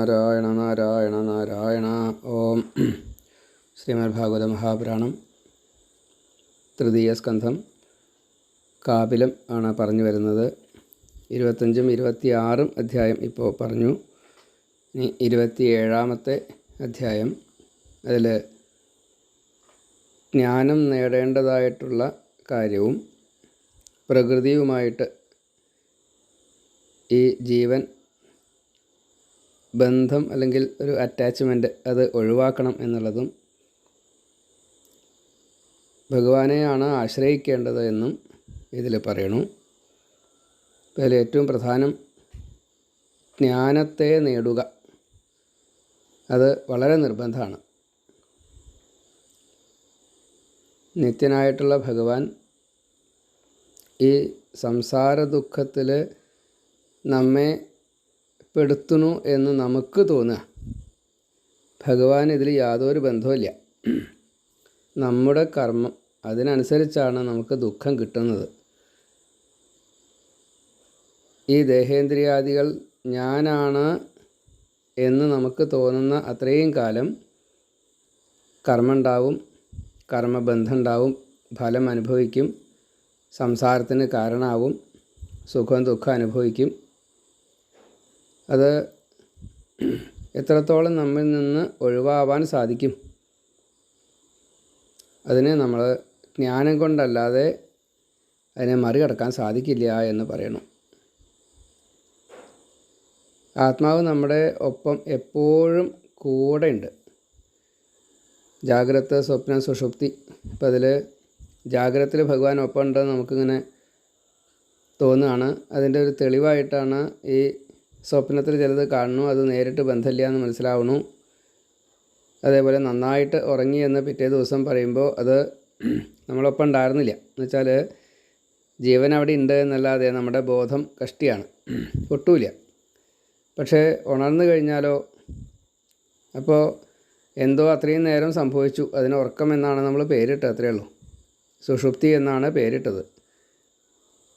നാരായണ നാരായണ നാരായണ. ഓം. ശ്രീമദ് ഭാഗവത മഹാപുരാണം തൃതീയ സ്കന്ധം കാപിലം ആണ് പറഞ്ഞു വരുന്നത്. 25ഉം 26ഉം അധ്യായം ഇപ്പോൾ പറഞ്ഞു. ഇനി 27ാമത്തെ അധ്യായം. അതിൽ ജ്ഞാനം നേടേണ്ടതായിട്ടുള്ള കാര്യവും പ്രകൃതിയുമായിട്ട് ഈ ജീവൻ ബന്ധം അല്ലെങ്കിൽ ഒരു അറ്റാച്ച്മെൻറ്റ് അത് ഒഴിവാക്കണം എന്നുള്ളതും ഭഗവാനെയാണ് ആശ്രയിക്കേണ്ടത് എന്നും ഇതിൽ പറയണു. അതിൽ ഏറ്റവും പ്രധാനം ജ്ഞാനത്തെ നേടുക, അത് വളരെ നിർബന്ധമാണ്. നിത്യനായിട്ടുള്ള ഭഗവാൻ ഈ സംസാര ദുഃഖത്തിൽ നമ്മെ പെടുത്തുന്നു എന്ന് നമുക്ക് തോന്നുക. ഭഗവാൻ ഇതിൽ യാതൊരു ബന്ധവുമില്ല. നമ്മുടെ കർമ്മം അതിനനുസരിച്ചാണ് നമുക്ക് ദുഃഖം കിട്ടുന്നത്. ഈ ദേഹേന്ദ്രിയാദികൾ ഞാനാണ് എന്ന് നമുക്ക് തോന്നുന്ന അത്രയും കാലം കർമ്മം ഉണ്ടാവും, കർമ്മബന്ധം ഉണ്ടാവും, ഫലം അനുഭവിക്കും, സംസാരത്തിന് കാരണമാവും, സുഖം ദുഃഖം അനുഭവിക്കും. അത് എത്രത്തോളം നമ്മിൽ നിന്ന് ഒഴിവാവാൻ സാധിക്കും, അതിനെ നമ്മൾ ജ്ഞാനം കൊണ്ടല്ലാതെ അതിനെ മറികടക്കാൻ സാധിക്കില്ല എന്ന് പറയണം. ആത്മാവ് നമ്മുടെ ഒപ്പം എപ്പോഴും കൂടെ ഉണ്ട്. ജാഗ്രത, സ്വപ്നം, സുഷുപ്തി. അപ്പം അതിൽ ജാഗ്രതയിൽ ഭഗവാൻ ഒപ്പം ഉണ്ടെന്ന് നമുക്കിങ്ങനെ തോന്നുകയാണ്. അതിൻ്റെ ഒരു തെളിവായിട്ടാണ് ഈ സ്വപ്നത്തിൽ ചിലത് കാണുന്നു, അത് നേരിട്ട് ബന്ധമില്ല എന്ന് മനസ്സിലാവണു. അതേപോലെ നന്നായിട്ട് ഉറങ്ങി എന്ന് പിറ്റേ ദിവസം പറയുമ്പോൾ അത് നമ്മളൊപ്പം ഉണ്ടായിരുന്നില്ല. എന്നുവെച്ചാൽ ജീവൻ അവിടെ ഉണ്ട് എന്നല്ലാതെ നമ്മുടെ ബോധം കഷ്ടിയാണ്, ഒട്ടുമില്ല. പക്ഷേ ഉണർന്നു കഴിഞ്ഞാലോ, അപ്പോൾ എന്തോ അത്രയും നേരം സംഭവിച്ചു, അതിന് ഉറക്കം എന്നാണ് നമ്മൾ പേരിട്ടത്, അത്രയേ ഉള്ളൂ. സുഷുപ്തി എന്നാണ് പേരിട്ടത്.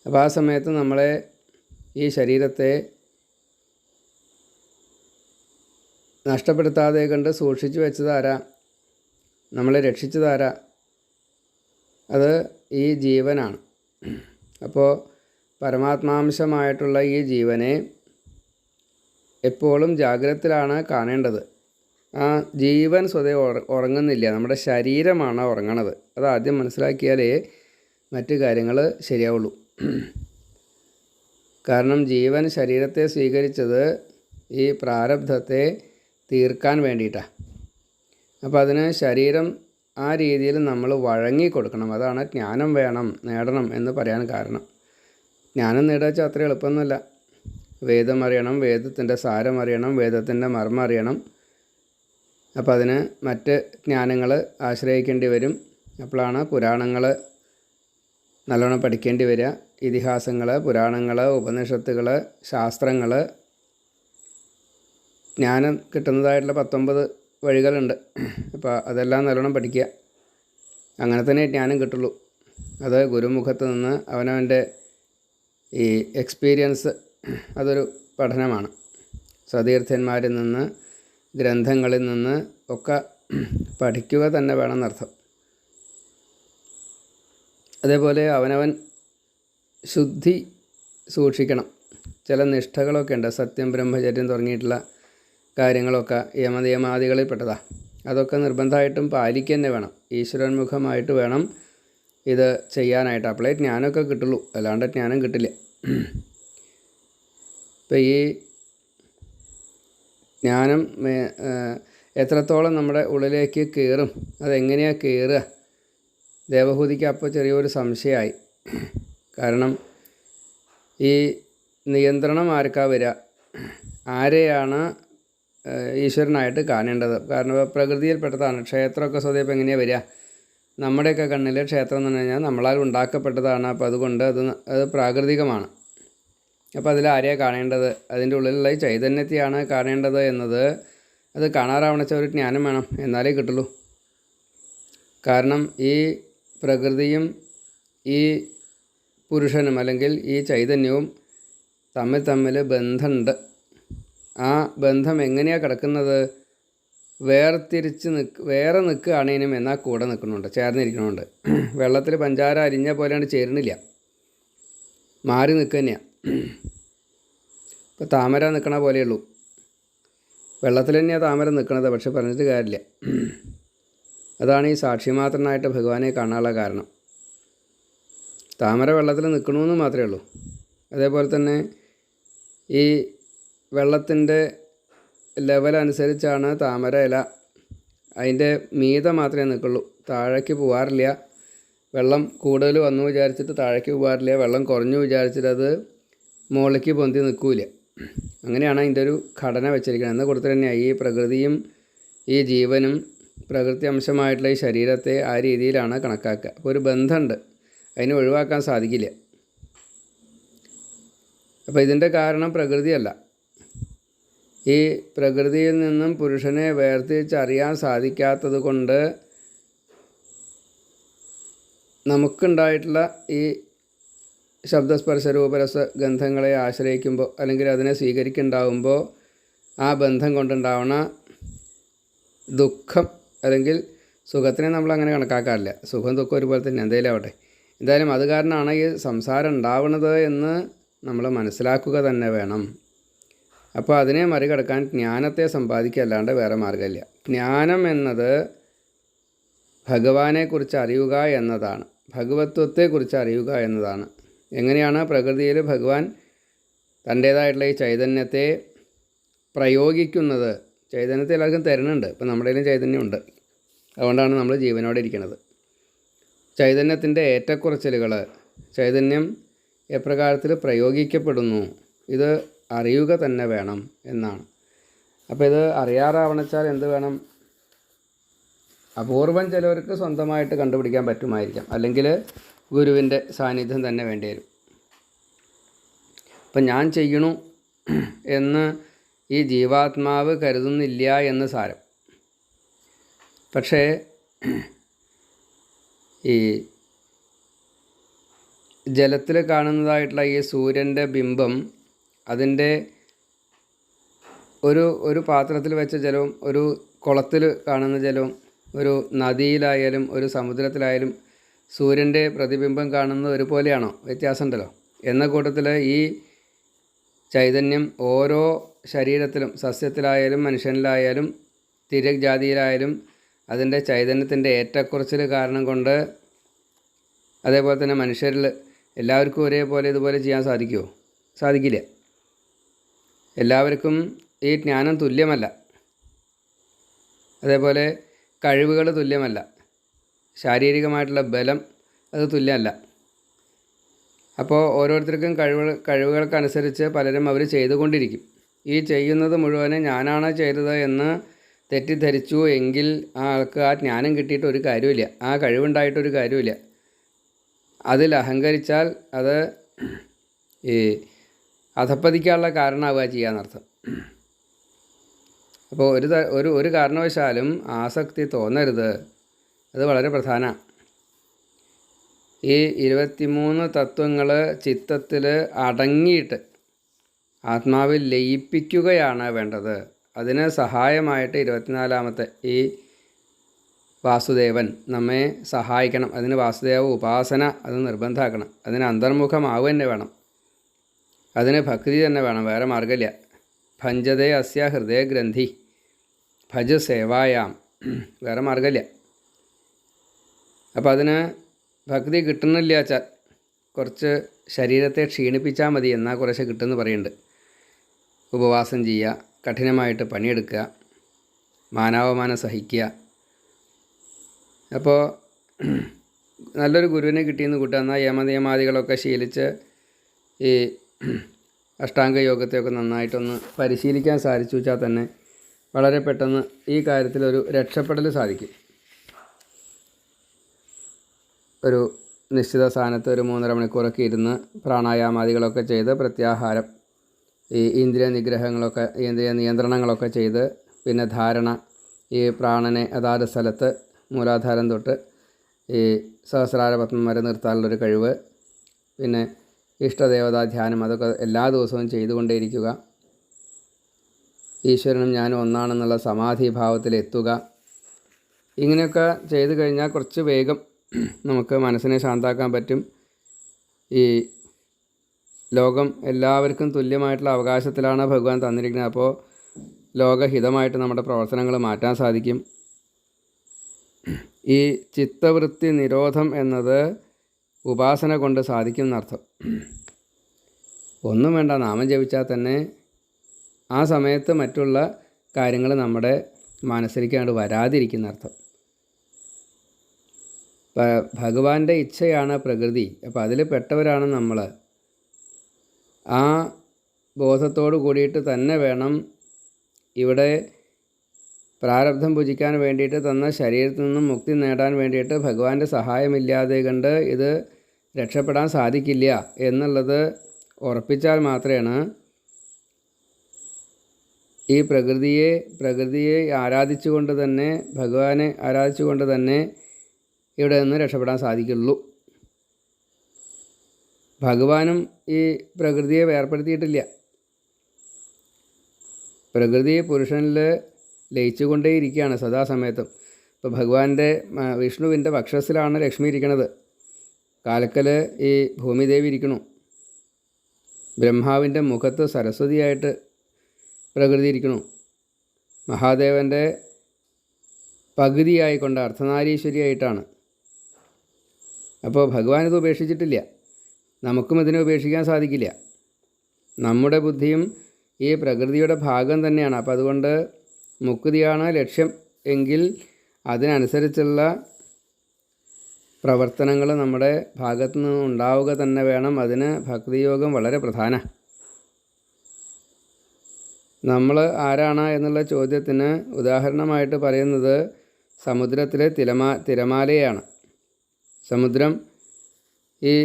അപ്പോൾ ആ സമയത്ത് നമ്മളെ ഈ ശരീരത്തെ നഷ്ടപ്പെടുത്താതെ കണ്ട് സൂക്ഷിച്ചു വെച്ചതാരാ, നമ്മളെ രക്ഷിച്ചതാരാ? അത് ഈ ജീവനാണ്. അപ്പോൾ പരമാത്മാംശമായിട്ടുള്ള ഈ ജീവനെ എപ്പോഴും ജാഗ്രതത്തിലാണ് കാണേണ്ടത്. ആ ജീവൻ സ്വതേ ഉറങ്ങുന്നില്ല, നമ്മുടെ ശരീരമാണ് ഉറങ്ങണത്. അതാദ്യം മനസ്സിലാക്കിയാലേ മറ്റു കാര്യങ്ങൾ ശരിയാവുള്ളൂ. കാരണം ജീവൻ ശരീരത്തെ സ്വീകരിച്ചത് ഈ പ്രാരബ്ധത്തെ തീർക്കാൻ വേണ്ടിയിട്ടാണ്. അപ്പോൾ അതിന് ശരീരം ആ രീതിയിൽ നമ്മൾ വഴങ്ങി കൊടുക്കണം. അതാണ് ജ്ഞാനം വേണം, നേടണം എന്ന് പറയാൻ കാരണം. ജ്ഞാനം നേടുക വെച്ചാൽ അത്ര എളുപ്പമൊന്നുമല്ല. വേദം അറിയണം, വേദത്തിൻ്റെ സാരം അറിയണം, വേദത്തിൻ്റെ മർമ്മം അറിയണം. അപ്പോൾ അതിന് മറ്റ് ജ്ഞാനങ്ങൾ ആശ്രയിക്കേണ്ടി വരും. അപ്പോഴാണ് പുരാണങ്ങൾ നല്ലോണം പഠിക്കേണ്ടി വരിക. ഇതിഹാസങ്ങൾ, പുരാണങ്ങൾ, ഉപനിഷത്തുകൾ, ശാസ്ത്രങ്ങൾ. ജ്ഞാനം കിട്ടുന്നതായിട്ടുള്ള 19 വഴികളുണ്ട്. അപ്പോൾ അതെല്ലാം നല്ലോണം പഠിക്കുക. അങ്ങനെ തന്നെ ജ്ഞാനം കിട്ടുള്ളൂ. അത് ഗുരുമുഖത്ത് നിന്ന് അവനവൻ്റെ ഈ എക്സ്പീരിയൻസ്, അതൊരു പഠനമാണ്. സതീർത്ഥന്മാരിൽ നിന്ന്, ഗ്രന്ഥങ്ങളിൽ നിന്ന് ഒക്കെ പഠിക്കുക തന്നെ വേണമെന്നർത്ഥം. അതേപോലെ അവനവൻ ശുദ്ധി സൂക്ഷിക്കണം. ചില നിഷ്ഠകളൊക്കെ ഉണ്ട്. സത്യം, ബ്രഹ്മചര്യം തുടങ്ങിയിട്ടുള്ള കാര്യങ്ങളൊക്കെ യമനിയമാദികളിൽ പെട്ടതാണ്. അതൊക്കെ നിർബന്ധമായിട്ടും പാലിക്കുക തന്നെ വേണം. ഈശ്വരോന്മുഖമായിട്ട് വേണം ഇത് ചെയ്യാനായിട്ട്. അപ്പോഴേ ജ്ഞാനമൊക്കെ കിട്ടുള്ളൂ, അല്ലാണ്ട് ജ്ഞാനം കിട്ടില്ല. ഇപ്പം ഈ ജ്ഞാനം എത്രത്തോളം നമ്മുടെ ഉള്ളിലേക്ക് കയറും, അതെങ്ങനെയാണ് കയറുക? ദേവഹൂതിക്ക് അപ്പോൾ ചെറിയൊരു സംശയമായി. കാരണം ഈ നിയന്ത്രണം ആർക്കാ വരിക? ആരെയാണ് ഈശ്വരനായിട്ട് കാണേണ്ടത്? കാരണം പ്രകൃതിയിൽപ്പെട്ടതാണ്. ക്ഷേത്രമൊക്കെ സ്വതേപ്പം എങ്ങനെയാണ് വരിക? നമ്മുടെയൊക്കെ കണ്ണിൽ ക്ഷേത്രം എന്ന് പറഞ്ഞു കഴിഞ്ഞാൽ നമ്മളാൽ ഉണ്ടാക്കപ്പെട്ടതാണ്. അപ്പോൾ അതുകൊണ്ട് അത് പ്രാകൃതികമാണ്. അപ്പോൾ അതിൽ ആരെയാണ് കാണേണ്ടത്? അതിൻ്റെ ഉള്ളിലുള്ള ഈ ചൈതന്യത്തെയാണ് കാണേണ്ടത് എന്നത്. അത് കാണാറാവണ ഒരു ജ്ഞാനം വേണം, എന്നാലേ കിട്ടുള്ളൂ. കാരണം ഈ പ്രകൃതിയും ഈ പുരുഷനും അല്ലെങ്കിൽ ഈ ചൈതന്യവും തമ്മിൽ ബന്ധമുണ്ട്. ആ ബന്ധം എങ്ങനെയാണ് കിടക്കുന്നത്? വേറെ നിൽക്കുകയാണേനും എന്നാൽ കൂടെ നിൽക്കണമുണ്ട്, ചേർന്നിരിക്കണമുണ്ട്. വെള്ളത്തിൽ പഞ്ചാര അരിഞ്ഞ പോലെയാണ് ചേരുന്നില്ല, മാറി നിൽക്കുക തന്നെയാണ്. ഇപ്പോൾ താമര നിൽക്കണ പോലെയുള്ളൂ. വെള്ളത്തിൽ തന്നെയാണ് താമര നിൽക്കണത്, പക്ഷെ പറഞ്ഞിട്ട് കാര്യമില്ല. അതാണ് ഈ സാക്ഷിമാത്രനായിട്ട് ഭഗവാനെ കാണാനുള്ള കാരണം. താമര വെള്ളത്തിൽ നിൽക്കണമെന്ന് മാത്രമേ ഉള്ളൂ. അതേപോലെ തന്നെ ഈ വെള്ളത്തിൻ്റെ ലെവലനുസരിച്ചാണ് താമര ഇല. അതിൻ്റെ മീതെ മാത്രമേ നിൽക്കുള്ളൂ, താഴേക്ക് പോകാറില്ല. വെള്ളം കൂടുതൽ വന്നു വിചാരിച്ചിട്ട് താഴേക്ക് പോകാറില്ല, വെള്ളം കുറഞ്ഞു വിചാരിച്ചിട്ട് അത് മുകളിലേക്ക് പൊന്തി നിൽക്കില്ല. അങ്ങനെയാണ് അതിൻ്റെ ഒരു ഘടന വെച്ചിരിക്കുന്നത്. എന്ന കൂട്ടത്തിൽ തന്നെയാണ് ഈ പ്രകൃതിയും ഈ ജീവനും പ്രകൃതി അംശമായിട്ടുള്ള ഈ ശരീരത്തെ ആ രീതിയിലാണ് കണക്കാക്കുക. അപ്പോൾ ഒരു ബന്ധമുണ്ട്, അതിനെ ഒഴിവാക്കാൻ സാധിക്കില്ല. അപ്പോൾ ഇതിൻ്റെ കാരണം പ്രകൃതിയല്ല. ഈ പ്രകൃതിയിൽ നിന്നും പുരുഷനെ വേർതിരിച്ചറിയാൻ സാധിക്കാത്തത് കൊണ്ട് നമുക്കുണ്ടായിട്ടുള്ള ഈ ശബ്ദസ്പർശ രൂപരസ ഗന്ധങ്ങളെ ആശ്രയിക്കുമ്പോൾ അല്ലെങ്കിൽ അതിനെ സ്വീകരിക്കുന്നുണ്ടാവുമ്പോൾ ആ ബന്ധം കൊണ്ടുണ്ടാവണ ദുഃഖം അല്ലെങ്കിൽ സുഖത്തിനെ നമ്മൾ അങ്ങനെ കണക്കാക്കാറില്ല. സുഖം ദുഃഖം ഒരുപോലെ തന്നെ എന്തെങ്കിലും ആവട്ടെ. എന്തായാലും അത് കാരണമാണ് ഈ സംസാരം ഉണ്ടാവുന്നത് എന്ന് നമ്മൾ മനസ്സിലാക്കുക തന്നെ വേണം. അപ്പോൾ അതിനെ മറികടക്കാൻ ജ്ഞാനത്തെ സമ്പാദിക്കുക, അല്ലാണ്ട് വേറെ മാർഗ്ഗമില്ല. ജ്ഞാനം എന്നത് ഭഗവാനെക്കുറിച്ച് അറിയുക എന്നതാണ്, ഭഗവത്വത്തെക്കുറിച്ച് അറിയുക എന്നതാണ്. എങ്ങനെയാണ് പ്രകൃതിയിൽ ഭഗവാൻ തൻ്റേതായിട്ടുള്ള ഈ ചൈതന്യത്തെ പ്രയോഗിക്കുന്നത്? ചൈതന്യത്തെ എല്ലാവർക്കും തരുന്നുണ്ട്. ഇപ്പം നമ്മുടെ കയ്യിലും ചൈതന്യമുണ്ട്, അതുകൊണ്ടാണ് നമ്മൾ ജീവനോടെ ഇരിക്കുന്നത്. ചൈതന്യത്തിൻ്റെ ഏറ്റക്കുറച്ചിലുകൾ, ചൈതന്യം എപ്രകാരത്തിൽ പ്രയോഗിക്കപ്പെടുന്നു, ഇത് അറിയുക തന്നെ വേണം എന്നാണ്. അപ്പോൾ ഇത് അറിയാറാവണച്ചാൽ എന്ത് വേണം? അപൂർവം ചിലവർക്ക് സ്വന്തമായിട്ട് കണ്ടുപിടിക്കാൻ പറ്റുമായിരിക്കാം, അല്ലെങ്കിൽ ഗുരുവിൻ്റെ സാന്നിധ്യം തന്നെ വേണ്ടി വരും. ഇപ്പം ഞാൻ ചെയ്യണു എന്ന് ഈ ജീവാത്മാവ് കരുതുന്നില്ല എന്ന് സാരം. പക്ഷേ ഈ ജലത്തിൽ കാണുന്നതായിട്ടുള്ള ഈ സൂര്യൻ്റെ ബിംബം, അതിൻ്റെ ഒരു പാത്രത്തിൽ വെച്ച ജലവും ഒരു കുളത്തിൽ കാണുന്ന ജലവും ഒരു നദിയിലായാലും ഒരു സമുദ്രത്തിലായാലും സൂര്യൻ്റെ പ്രതിബിംബം കാണുന്നത് ഒരുപോലെയാണോ? വ്യത്യാസമുണ്ടല്ലോ. എന്ന കൂട്ടത്തിൽ ഈ ചൈതന്യം ഓരോ ശരീരത്തിലും, സസ്യത്തിലായാലും മനുഷ്യനിലായാലും തിര്യക് ജാതിയിലായാലും അതിൻ്റെ ചൈതന്യത്തിൻ്റെ ഏറ്റക്കുറച്ചിൽ കാരണം കൊണ്ട്, അതേപോലെ തന്നെ മനുഷ്യരിൽ എല്ലാവർക്കും ഒരേപോലെ ഇതുപോലെ ചെയ്യാൻ സാധിക്കുമോ? സാധിക്കില്ല. എല്ലാവർക്കും ഈ ജ്ഞാനം തുല്യമല്ല, അതേപോലെ കഴിവുകൾ തുല്യമല്ല, ശാരീരികമായിട്ടുള്ള ബലം അത് തുല്യമല്ല. അപ്പോൾ ഓരോരുത്തർക്കും കഴിവുകൾക്കനുസരിച്ച് പലരും അവർ ചെയ്തുകൊണ്ടിരിക്കും. ഈ ചെയ്യുന്നത് മുഴുവനും ഞാനാണ് ചെയ്തത് എന്ന് തെറ്റിദ്ധരിച്ചു എങ്കിൽ ആ ആൾക്ക് ആ ജ്ഞാനം കിട്ടിയിട്ട് ഒരു കാര്യമില്ല, ആ കഴിവുണ്ടായിട്ടൊരു കാര്യമില്ല. അതിൽ അഹങ്കരിച്ചാൽ അത് ഈ അധപ്പതിക്കാനുള്ള കാരണമാവുക ചെയ്യാന്നർത്ഥം. അപ്പോൾ ഒരു കാരണവശാലും ആസക്തി തോന്നരുത്, അത് വളരെ പ്രധാനമാണ്. ഈ 23 തത്വങ്ങൾ ചിത്തത്തിൽ അടങ്ങിയിട്ട് ആത്മാവിൽ ലയിപ്പിക്കുകയാണ് വേണ്ടത്. അതിന് സഹായമായിട്ട് 24-ാമത്തെ ഈ വാസുദേവൻ നമ്മെ സഹായിക്കണം. അതിന് വാസുദേവ ഉപാസന അത് നിർബന്ധമാക്കണം. അതിന് അന്തർമുഖമാവുക തന്നെ വേണം, അതിന് ഭക്തി തന്നെ വേണം, വേറെ മാർഗ്ഗമില്ല. ഭഞ്ജതേ അസ്യ ഹൃദയ ഗ്രന്ഥി ഭജ സേവായാം, വേറെ മാർഗ്ഗമില്ല. അപ്പോൾ അതിന് ഭക്തി കിട്ടുന്നില്ല വെച്ചാൽ കുറച്ച് ശരീരത്തെ ക്ഷീണിപ്പിച്ചാൽ മതി, എന്നാൽ കുറച്ച് കിട്ടുമെന്ന് പറയുന്നുണ്ട്. ഉപവാസം ചെയ്യുക, കഠിനമായിട്ട് പണിയെടുക്കുക, മാനാവമാനം സഹിക്കുക. അപ്പോൾ നല്ലൊരു ഗുരുവിനെ കിട്ടിയെന്ന് കൂട്ടുക. എന്നാൽ യമനിയമാദികളൊക്കെ ശീലിച്ച് ഈ അഷ്ടാംഗ യോഗത്തെയൊക്കെ നന്നായിട്ടൊന്ന് പരിശീലിക്കാൻ സാധിച്ചു വെച്ചാൽ തന്നെ വളരെ പെട്ടെന്ന് ഈ കാര്യത്തിലൊരു രക്ഷപ്പെടൽ സാധിക്കും. ഒരു നിശ്ചിത സ്ഥാനത്ത് ഒരു 3.5 മണിക്കൂറൊക്കെ ഇരുന്ന് പ്രാണായാമാദികളൊക്കെ ചെയ്ത് പ്രത്യാഹാരം, ഈ ഇന്ദ്രിയ നിഗ്രഹങ്ങളൊക്കെ, ഇന്ദ്രിയ നിയന്ത്രണങ്ങളൊക്കെ ചെയ്ത്, പിന്നെ ധാരണ, ഈ പ്രാണനെ അതാത് സ്ഥലത്ത് മൂലാധാരം തൊട്ട് ഈ സഹസ്രാരപത്മം വരെ നിർത്താനുള്ളൊരു കഴിവ്, പിന്നെ ഇഷ്ടദേവതാ ധ്യാനം, അതൊക്കെ എല്ലാ ദിവസവും ചെയ്തുകൊണ്ടേയിരിക്കുക. ഈശ്വരനും ഞാനും ഒന്നാണെന്നുള്ള സമാധി ഭാവത്തിലെത്തുക. ഇങ്ങനെയൊക്കെ ചെയ്തു കഴിഞ്ഞാൽ കുറച്ച് വേഗം നമുക്ക് മനസ്സിനെ ശാന്താക്കാൻ പറ്റും. ഈ ലോകം എല്ലാവർക്കും തുല്യമായിട്ടുള്ള അവകാശത്തിലാണ് ഭഗവാൻ തന്നിരിക്കുന്നത്. അപ്പോൾ ലോകഹിതമായിട്ട് നമ്മുടെ പ്രവർത്തനങ്ങൾ മാറ്റാൻ സാധിക്കും. ഈ ചിത്തവൃത്തി നിരോധം എന്നത് ഉപാസന കൊണ്ട് സാധിക്കും എന്നർത്ഥം. ഒന്നും വേണ്ട, നാമം ജപിച്ചാൽ തന്നെ ആ സമയത്ത് മറ്റുള്ള കാര്യങ്ങൾ നമ്മുടെ മനസ്സിലേക്കാണ്ട് വരാതിരിക്കുന്ന അർത്ഥം. ഭഗവാന്റെ ഇച്ഛയാണ് പ്രകൃതി. അപ്പോൾ അതിൽ പെട്ടവരാണ് നമ്മൾ. ആ ബോധത്തോടു കൂടിയിട്ട് തന്നെ വേണം ഇവിടെ പ്രാരബ്ധം ഭുജിക്കാൻ വേണ്ടിയിട്ട് തന്ന ശരീരത്തിൽ നിന്നും മുക്തി നേടാൻ വേണ്ടിയിട്ട് ഭഗവാന്റെ സഹായമില്ലാതെ കണ്ട് ഇത് രക്ഷപ്പെടാൻ സാധിക്കില്ല എന്നുള്ളത് ഉറപ്പിച്ചാൽ മാത്രമാണ് ഈ പ്രകൃതിയെ ആരാധിച്ചുകൊണ്ട് തന്നെ, ഭഗവാനെ ആരാധിച്ചുകൊണ്ട് തന്നെ ഇവിടെ നിന്ന് രക്ഷപ്പെടാൻ സാധിക്കുള്ളൂ. ഭഗവാനും ഈ പ്രകൃതിയെ വേർപ്പെടുത്തിയിട്ടില്ല. പ്രകൃതി പുരുഷനിൽ ലയിച്ചുകൊണ്ടേയിരിക്കുകയാണ് സദാസമയത്തും. ഇപ്പോൾ ഭഗവാന്റെ വിഷ്ണുവിൻ്റെ വക്ഷസ്സിലാണ് ലക്ഷ്മി ഇരിക്കുന്നത്. കാലക്കൽ ഈ ഭൂമിദേവി ഇരിക്കണു. ബ്രഹ്മാവിൻ്റെ മുഖത്ത് സരസ്വതിയായിട്ട് പ്രകൃതി ഇരിക്കണു. മഹാദേവൻ്റെ പകുതിയായിക്കൊണ്ട് അർദ്ധനാരീശ്വരിയായിട്ടാണ്. അപ്പോൾ ഭഗവാൻ ഇത് ഉപേക്ഷിച്ചിട്ടില്ല. നമുക്കും ഇതിനെ ഉപേക്ഷിക്കാൻ സാധിക്കില്ല. നമ്മുടെ ബുദ്ധിയും ഈ പ്രകൃതിയുടെ ഭാഗം തന്നെയാണ്. അപ്പോൾ അതുകൊണ്ട് മുക്തിയാണ് ലക്ഷ്യം എങ്കിൽ അതിനനുസരിച്ചുള്ള പ്രവർത്തനങ്ങൾ നമ്മുടെ ഭാഗത്തു നിന്ന് ഉണ്ടാവുക തന്നെ വേണം. അതിന് ഭക്തിയോഗം വളരെ പ്രധാന. നമ്മൾ ആരാണ് എന്നുള്ള ചോദ്യത്തിന് ഉദാഹരണമായിട്ട് പറയുന്നത് സമുദ്രത്തിലെ തിരമാലയാണ്. സമുദ്രം ഈ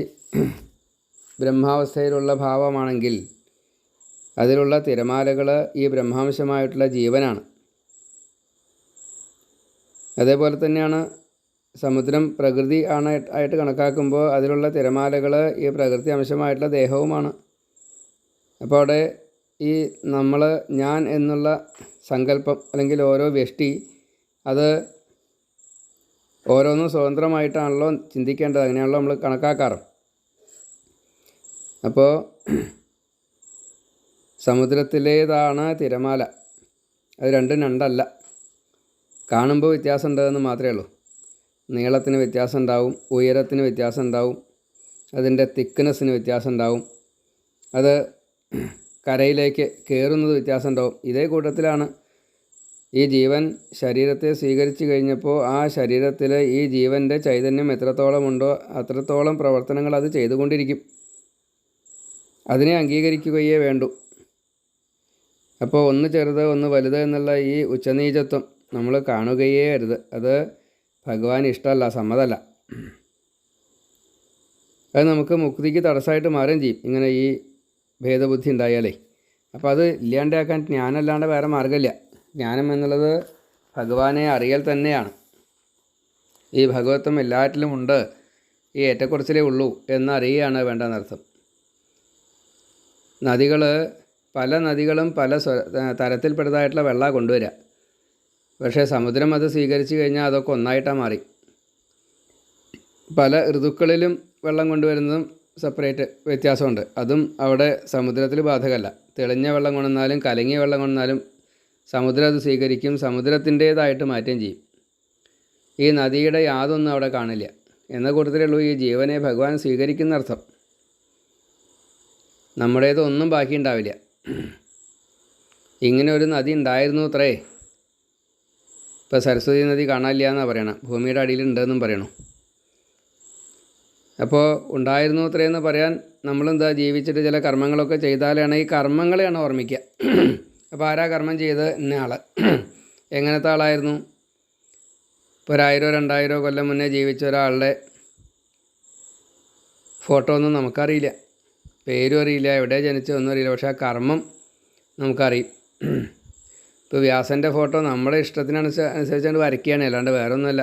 ബ്രഹ്മാവസ്ഥയിലുള്ള ഭാവമാണെങ്കിൽ അതിലുള്ള തിരമാലകൾ ഈ ബ്രഹ്മാംശമായിട്ടുള്ള ജീവനാണ്. അതേപോലെ തന്നെയാണ് സമുദ്രം പ്രകൃതി ആയിട്ട് കണക്കാക്കുമ്പോൾ അതിലുള്ള തിരമാലകൾ ഈ പ്രകൃതി അംശമായിട്ടുള്ള ദേഹവുമാണ്. അപ്പോൾ അവിടെ ഈ നമ്മൾ ഞാൻ എന്നുള്ള സങ്കല്പം അല്ലെങ്കിൽ ഓരോ വ്യഷ്ടി അത് ഓരോന്നും സ്വതന്ത്രമായിട്ടാണല്ലോ ചിന്തിക്കേണ്ടത്. അങ്ങനെയാണല്ലോ നമ്മൾ കണക്കാക്കാറ്. അപ്പോൾ സമുദ്രത്തിലേതാണ് തിരമാല. അത് രണ്ടും രണ്ടല്ല. കാണുമ്പോൾ വ്യത്യാസം ഉണ്ടെന്ന് മാത്രമേ ഉള്ളൂ. നീളത്തിന് വ്യത്യാസം ഉണ്ടാവും, ഉയരത്തിന് വ്യത്യാസം ഉണ്ടാവും, അതിൻ്റെ തിക്നെസ്സിന് വ്യത്യാസം ഉണ്ടാവും, അത് കരയിലേക്ക് കയറുന്നത് വ്യത്യാസം ഉണ്ടാവും. ഇതേ കൂട്ടത്തിലാണ് ഈ ജീവൻ ശരീരത്തെ സ്വീകരിച്ചു കഴിഞ്ഞപ്പോൾ ആ ശരീരത്തിൽ ഈ ജീവൻ്റെ ചൈതന്യം എത്രത്തോളം ഉണ്ടോ അത്രത്തോളം പ്രവർത്തനങ്ങൾ അത് ചെയ്തുകൊണ്ടിരിക്കും. അതിനെ അംഗീകരിക്കുകയേ വേണ്ടൂ. അപ്പോൾ ഒന്ന് ചെറുത് ഒന്ന് വലുത് എന്നുള്ള ഈ ഉച്ചനീചത്വം നമ്മൾ കാണുകയേ അരുത്. അത് ഭഗവാൻ ഇഷ്ടമല്ല, സമ്മതമല്ല. അത് നമുക്ക് മുക്തിക്ക് തടസ്സമായിട്ട് മാറുകയും ചെയ്യും. ഇങ്ങനെ ഈ ഭേദബുദ്ധി ഉണ്ടായാലേ. അപ്പോൾ അത് ഇല്ലാണ്ടാക്കാൻ ജ്ഞാനമല്ലാണ്ട് വേറെ മാർഗ്ഗമില്ല. ജ്ഞാനം എന്നുള്ളത് ഭഗവാനെ അറിയൽ തന്നെയാണ്. ഈ ഭഗവത്വം എല്ലാറ്റിലും ഉണ്ട്, ഈ ഏറ്റക്കുറച്ചിലേ ഉള്ളൂ എന്നറിയുകയാണ് വേണ്ടതെന്നർത്ഥം. പല നദികളും പല തരത്തിൽപ്പെട്ടതായിട്ടുള്ള വെള്ളമാണ് കൊണ്ടുവരിക. പക്ഷേ സമുദ്രം അത് സ്വീകരിച്ചു കഴിഞ്ഞാൽ അതൊക്കെ ഒന്നായിട്ടാണ് മാറി. പല ഋതുക്കളിലും വെള്ളം കൊണ്ടുവരുന്നതും സെപ്പറേറ്റ് വ്യത്യാസമുണ്ട്. അതും അവിടെ സമുദ്രത്തിൽ ബാധകമല്ല. തെളിഞ്ഞ വെള്ളം കൊണ്ടുവന്നാലും കലങ്ങിയ വെള്ളം കൊണ്ടുവന്നാലും സമുദ്രം അത് സ്വീകരിക്കും, സമുദ്രത്തിൻ്റേതായിട്ട് മാറ്റുകയും ചെയ്യും. ഈ നദിയുടെ യാതൊന്നും അവിടെ കാണില്ല. എന്ന കൂട്ടത്തിലേ ഉള്ളൂ ഈ ജീവനെ ഭഗവാൻ സ്വീകരിക്കുന്ന അർത്ഥം. നമ്മുടേതൊന്നും ബാക്കി ഉണ്ടാവില്ല. ഇങ്ങനെ ഒരു നദി ഉണ്ടായിരുന്നു അത്രേ. ഇപ്പോൾ സരസ്വതി നദി കാണാനില്ല എന്നാണ് പറയണം. ഭൂമിയുടെ അടിയിലുണ്ടെന്നും പറയണു. അപ്പോൾ ഉണ്ടായിരുന്നു അത്രയെന്ന് പറയാൻ നമ്മളെന്താ ജീവിച്ചിട്ട് ചില കർമ്മങ്ങളൊക്കെ ചെയ്താലാണ് ഈ കർമ്മങ്ങളെയാണ് ഓർമ്മിക്കുക. അപ്പോൾ ആരാ കർമ്മം ചെയ്ത് ഇന്ന ആൾ, എങ്ങനത്തെ ആളായിരുന്നു? ഇപ്പോൾ 1000-2000 കൊല്ലം മുന്നേ ജീവിച്ച ഒരാളുടെ ഫോട്ടോ ഒന്നും നമുക്കറിയില്ല, പേരും അറിയില്ല, എവിടെ ജനിച്ചതൊന്നും അറിയില്ല. പക്ഷേ ആ കർമ്മം നമുക്കറിയും. ഇപ്പോൾ വ്യാസൻ്റെ ഫോട്ടോ നമ്മുടെ ഇഷ്ടത്തിനനുസരിച്ചുകൊണ്ട് വരയ്ക്കുകയാണ്, അല്ലാണ്ട് വേറെ ഒന്നുമല്ല.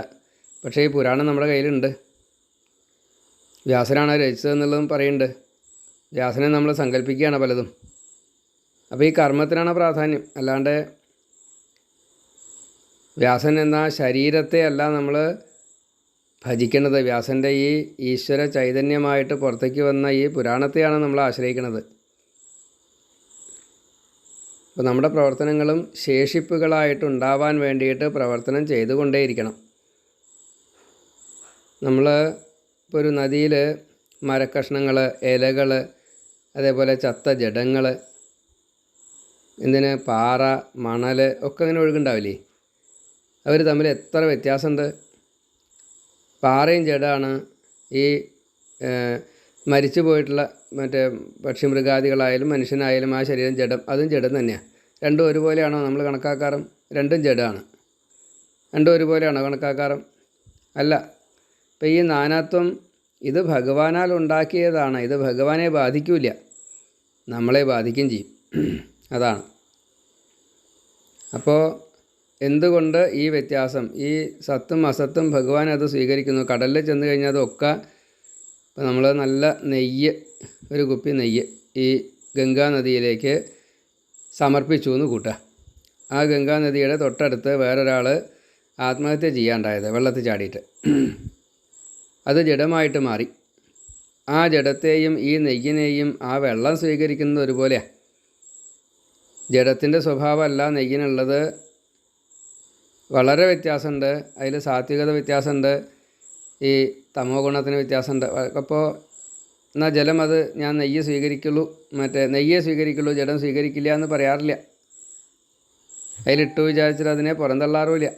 പക്ഷേ ഈ പുരാണം നമ്മുടെ കയ്യിലുണ്ട്. വ്യാസനാണ് രചിച്ചതെന്നുള്ളതും പറയുന്നുണ്ട്. വ്യാസനെ നമ്മൾ സങ്കല്പിക്കുകയാണ് പലതും. അപ്പോൾ ഈ കർമ്മത്തിനാണ് പ്രാധാന്യം. അല്ലാണ്ട് വ്യാസൻ എന്ന ശരീരത്തെ അല്ല നമ്മൾ ഭജിക്കുന്നത്. വ്യാസൻ്റെ ഈ ഈശ്വര ചൈതന്യമായിട്ട് പുറത്തേക്ക് വന്ന ഈ പുരാണത്തെയാണ് നമ്മൾ ആശ്രയിക്കുന്നത്. അപ്പോൾ നമ്മുടെ പ്രവർത്തനങ്ങളും ശേഷിപ്പുകളായിട്ടുണ്ടാവാൻ വേണ്ടിയിട്ട് പ്രവർത്തനം ചെയ്തുകൊണ്ടേയിരിക്കണം. നമ്മൾ ഇപ്പോൾ ഒരു നദിയിൽ മരക്കഷ്ണങ്ങൾ, ഇലകൾ, അതേപോലെ ചത്ത ജഡങ്ങൾ, എന്തിന് പാറ, മണൽ ഒക്കെ അങ്ങനെ ഒഴുകുണ്ടാവില്ലേ? അവർ തമ്മിൽ എത്ര വ്യത്യാസമുണ്ട്. പാറയും ജഡമാണ്. ഈ മരിച്ചു പോയിട്ടുള്ള മറ്റേ പക്ഷിമൃഗാദികളായാലും മനുഷ്യനായാലും ആ ശരീരം ജഡം, അതും ജഡം തന്നെയാണ്. രണ്ടും ഒരുപോലെയാണോ നമ്മൾ കണക്കാക്കാറും? രണ്ടും ജഡമാണ്. രണ്ടും ഒരുപോലെയാണോ കണക്കാക്കാറും? അല്ല. ഇപ്പം ഈ നാനാത്വം ഇത് ഭഗവാനാൽ ഉണ്ടാക്കിയതാണ്. ഇത് ഭഗവാനെ ബാധിക്കില്ല, നമ്മളെ ബാധിക്കുകയും ചെയ്യും. അതാണ്. അപ്പോൾ എന്തുകൊണ്ട് ഈ വ്യത്യാസം? ഈ സത്തും അസത്തും ഭഗവാൻ അത് സ്വീകരിക്കുന്നു. കടലിൽ ചെന്ന് കഴിഞ്ഞാൽ അതൊക്കെ ഇപ്പോൾ നമ്മൾ നല്ല നെയ്യ്, ഒരു കുപ്പി നെയ്യ് ഈ ഗംഗാ നദിയിലേക്ക് സമർപ്പിച്ചു എന്ന് കൂട്ടുക. ആ ഗംഗാ നദിയുടെ തൊട്ടടുത്ത് വേറൊരാൾ ആത്മഹത്യ ചെയ്യാണ്ടായത് വെള്ളത്തിൽ ചാടിയിട്ട്. അത് ജഡമായിട്ട് മാറി. ആ ജഡത്തെയും ഈ നെയ്യിനെയും ആ വെള്ളം സ്വീകരിക്കുന്നത് ഒരുപോലെയാണ്. ജഡത്തിൻ്റെ സ്വഭാവമല്ല നെയ്യിനുള്ളത്. വളരെ വ്യത്യാസമുണ്ട്. അതിൽ സാത്വികത വ്യത്യാസമുണ്ട്, ഈ തമോ ഗുണത്തിന് വ്യത്യാസമുണ്ട്. അപ്പോൾ എന്നാൽ ജലം അത് ഞാൻ നെയ്യ് സ്വീകരിക്കുള്ളൂ, മറ്റേ നെയ്യേ സ്വീകരിക്കുള്ളൂ, ജഡം സ്വീകരിക്കില്ല എന്ന് പറയാറില്ല. അതിലിട്ടു വിചാരിച്ചിട്ട് അതിനെ പുറന്തള്ളാറുമില്ല.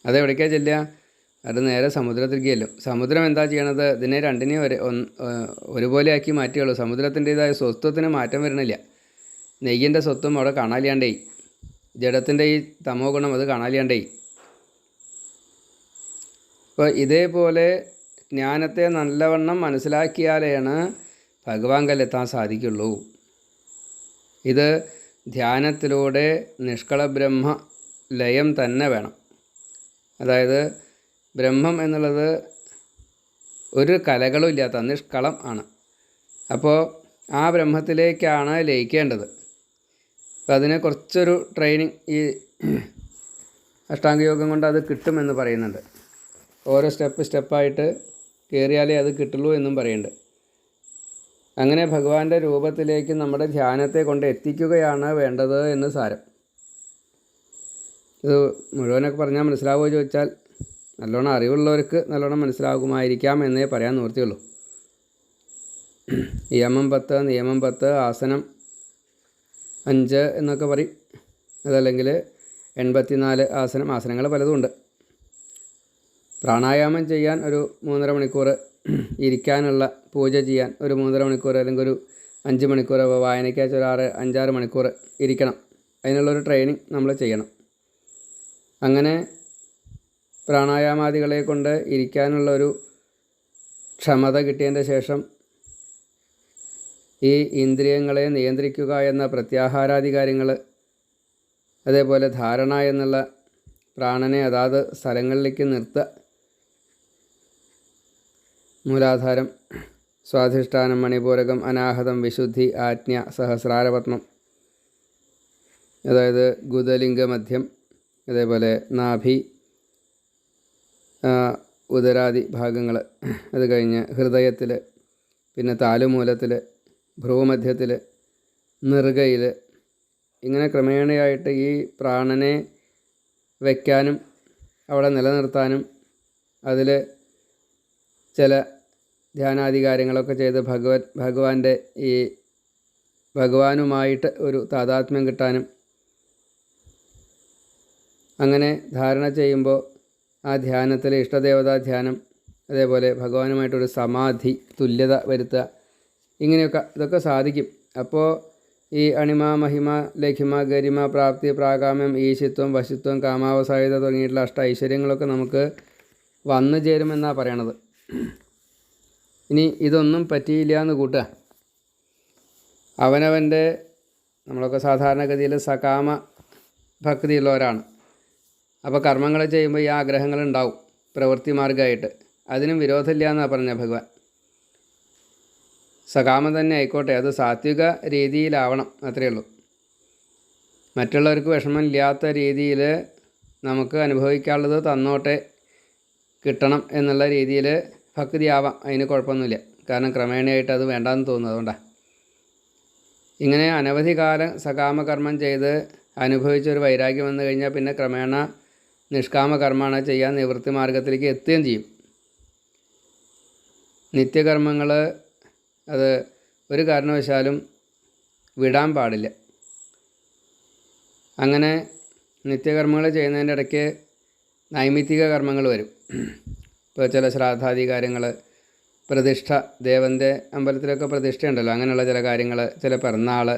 അതെവിടേക്കാണ് ചെല്ലുക? അത് നേരെ സമുദ്രത്തിലേക്ക് ചെല്ലും. സമുദ്രം എന്താ ചെയ്യണത്? ഇതിനെ രണ്ടിനെയും ഒരുപോലെ ആക്കി മാറ്റുകയുള്ളൂ. സമുദ്രത്തിൻ്റേതായ സ്വത്വത്തിന് മാറ്റം വരണില്ല. നെയ്യിൻ്റെ സ്വത്വം അവിടെ കാണാലിയാണ്ടേ, ജഡത്തിൻ്റെ ഈ തമോ ഗുണം അത് കാണാലിയാണ്ടേ. അപ്പോൾ ഇതേപോലെ ജ്ഞാനത്തെ നല്ലവണ്ണം മനസ്സിലാക്കിയാലാണ് ഭഗവാങ്കലെത്താൻ സാധിക്കുള്ളൂ. ഇത് ധ്യാനത്തിലൂടെ നിഷ്കളബ്രഹ്മ ലയം തന്നെ വേണം. അതായത് ബ്രഹ്മം എന്നുള്ളത് ഒരു കലകളും ഇല്ലാത്ത നിഷ്കളം ആണ്. അപ്പോൾ ആ ബ്രഹ്മത്തിലേക്കാണ് ലയിക്കേണ്ടത്. അപ്പോൾ അതിന് കുറച്ചൊരു ട്രെയിനിങ് ഈ അഷ്ടാംഗയോഗം കൊണ്ട് അത് കിട്ടുമെന്ന് പറയുന്നുണ്ട്. ഓരോ സ്റ്റെപ്പായിട്ട് കയറിയാലേ അത് കിട്ടുള്ളൂ എന്നും പറയുന്നുണ്ട്. അങ്ങനെ ഭഗവാന്റെ രൂപത്തിലേക്ക് നമ്മുടെ ധ്യാനത്തെ കൊണ്ട് എത്തിക്കുകയാണ് വേണ്ടത് എന്ന് സാരം. ഇത് മുഴുവനൊക്കെ പറഞ്ഞാൽ മനസ്സിലാവുമോ ചോദിച്ചാൽ നല്ലോണം അറിവുള്ളവർക്ക് നല്ലോണം മനസ്സിലാകുമായിരിക്കാം എന്നേ പറയാൻ നിവൃത്തിയുള്ളൂ. യമം 10, നിയമം 10, ആസനം 5 എന്നൊക്കെ പറയും. അതല്ലെങ്കിൽ 84 ആസനങ്ങൾ പലതുമുണ്ട്. പ്രാണായാമം ചെയ്യാൻ ഒരു 3.5 മണിക്കൂർ, ഇരിക്കാനുള്ള പൂജ ചെയ്യാൻ ഒരു 3.5 മണിക്കൂർ, അല്ലെങ്കിൽ ഒരു 5 മണിക്കൂർ, വായനയ്ക്കാച്ച ഒരു 5-6 മണിക്കൂർ ഇരിക്കണം. അതിനുള്ളൊരു ട്രെയിനിങ് നമ്മൾ ചെയ്യണം. അങ്ങനെ പ്രാണായാമാദികളെ കൊണ്ട് ഇരിക്കാനുള്ളൊരു ക്ഷമത കിട്ടിയതിൻ്റെ ശേഷം ഈ ഇന്ദ്രിയങ്ങളെ നിയന്ത്രിക്കുക എന്ന പ്രത്യാഹാരാദി കാര്യങ്ങൾ, അതേപോലെ ധാരണ എന്നുള്ള പ്രാണനെ അതാത് സ്ഥലങ്ങളിലേക്ക് നിർത്തുക. മൂലാധാരം, സ്വാധിഷ്ഠാനം, മണിപൂരകം, അനാഹതം, വിശുദ്ധി, ആജ്ഞ, സഹസ്രാരപത്മം, അതായത് ഗുദലിംഗ മധ്യം, അതേപോലെ നാഭി, ഉദരാദി ഭാഗങ്ങൾ, അത് കഴിഞ്ഞ് ഹൃദയത്തിൽ, പിന്നെ താലുമൂലത്തിൽ, ഭ്രൂമധ്യത്തിൽ, നെറുകയിൽ, ഇങ്ങനെ ക്രമേണയായിട്ട് ഈ പ്രാണനെ വയ്ക്കാനും അവിടെ നിലനിർത്താനും അതിൽ ചില ധ്യാനാധികാരങ്ങളൊക്കെ ചെയ്ത് ഭഗവാന്റെ ഈ ഭഗവാനുമായിട്ട് ഒരു താതാത്മ്യം കിട്ടാനും, അങ്ങനെ ധാരണ ചെയ്യുമ്പോൾ ആ ധ്യാനത്തിൽ ഇഷ്ടദേവതാ ധ്യാനം, അതേപോലെ ഭഗവാനുമായിട്ടൊരു സമാധി, തുല്യത വരുത്തുക, ഇങ്ങനെയൊക്കെ ഇതൊക്കെ സാധിക്കും. അപ്പോൾ ഈ അണിമ, മഹിമ, ലഘിമ, ഗരിമ, പ്രാപ്തി, പ്രാകാമ്യം, ഈശിത്വം, വശിത്വം, കാമാവസായുധ തുടങ്ങിയിട്ടുള്ള ഐശ്വര്യങ്ങളൊക്കെ നമുക്ക് വന്നു ചേരുമെന്നാണ് പറയണത്. ഇനി ഇതൊന്നും പറ്റിയില്ല എന്ന് കൂട്ടുക. അവനവൻ്റെ, നമ്മളൊക്കെ സാധാരണഗതിയിൽ സകാമ ഭക്തിയുള്ളവരാണ്. അപ്പോൾ കർമ്മങ്ങൾ ചെയ്യുമ്പോൾ ഈ ആഗ്രഹങ്ങളുണ്ടാവും പ്രവൃത്തി മാർഗമായിട്ട്. അതിനും വിരോധമില്ല എന്നാണ് പറഞ്ഞ ഭഗവാൻ. സകാമം തന്നെ ആയിക്കോട്ടെ, അത് സാത്വിക രീതിയിലാവണം, അത്രയേ ഉള്ളൂ. മറ്റുള്ളവർക്ക് വിഷമമില്ലാത്ത രീതിയിൽ നമുക്ക് അനുഭവിക്കാനുള്ളത് തന്നോട്ടെ, കിട്ടണം എന്നുള്ള രീതിയിൽ ഭക്തിയാവാം, അതിന് കുഴപ്പമൊന്നുമില്ല. കാരണം ക്രമേണയായിട്ട് അത് വേണ്ടാന്ന് തോന്നുന്നു, അതുകൊണ്ടാണ്. ഇങ്ങനെ അനവധി കാലം സകാമകർമ്മം ചെയ്ത് അനുഭവിച്ചൊരു വൈരാഗ്യം വന്നു കഴിഞ്ഞാൽ പിന്നെ ക്രമേണ നിഷ്കാമകർമ്മമാണ് ചെയ്യാൻ നിവൃത്തി മാർഗത്തിലേക്ക് എത്തുകയും ചെയ്യും. നിത്യകർമ്മങ്ങൾ അത് ഒരു കാരണവശാലും വിടാൻ പാടില്ല. അങ്ങനെ നിത്യകർമ്മങ്ങൾ ചെയ്യുന്നതിൻ്റെ ഇടയ്ക്ക് നൈമിത്തിക കർമ്മങ്ങൾ വരും. ഇപ്പോൾ ചില ശ്രാദ്ധാദി കാര്യങ്ങൾ, പ്രതിഷ്ഠ, ദേവൻ്റെ അമ്പലത്തിലൊക്കെ പ്രതിഷ്ഠയുണ്ടല്ലോ, അങ്ങനെയുള്ള ചില കാര്യങ്ങൾ, ചില പിറന്നാൾ,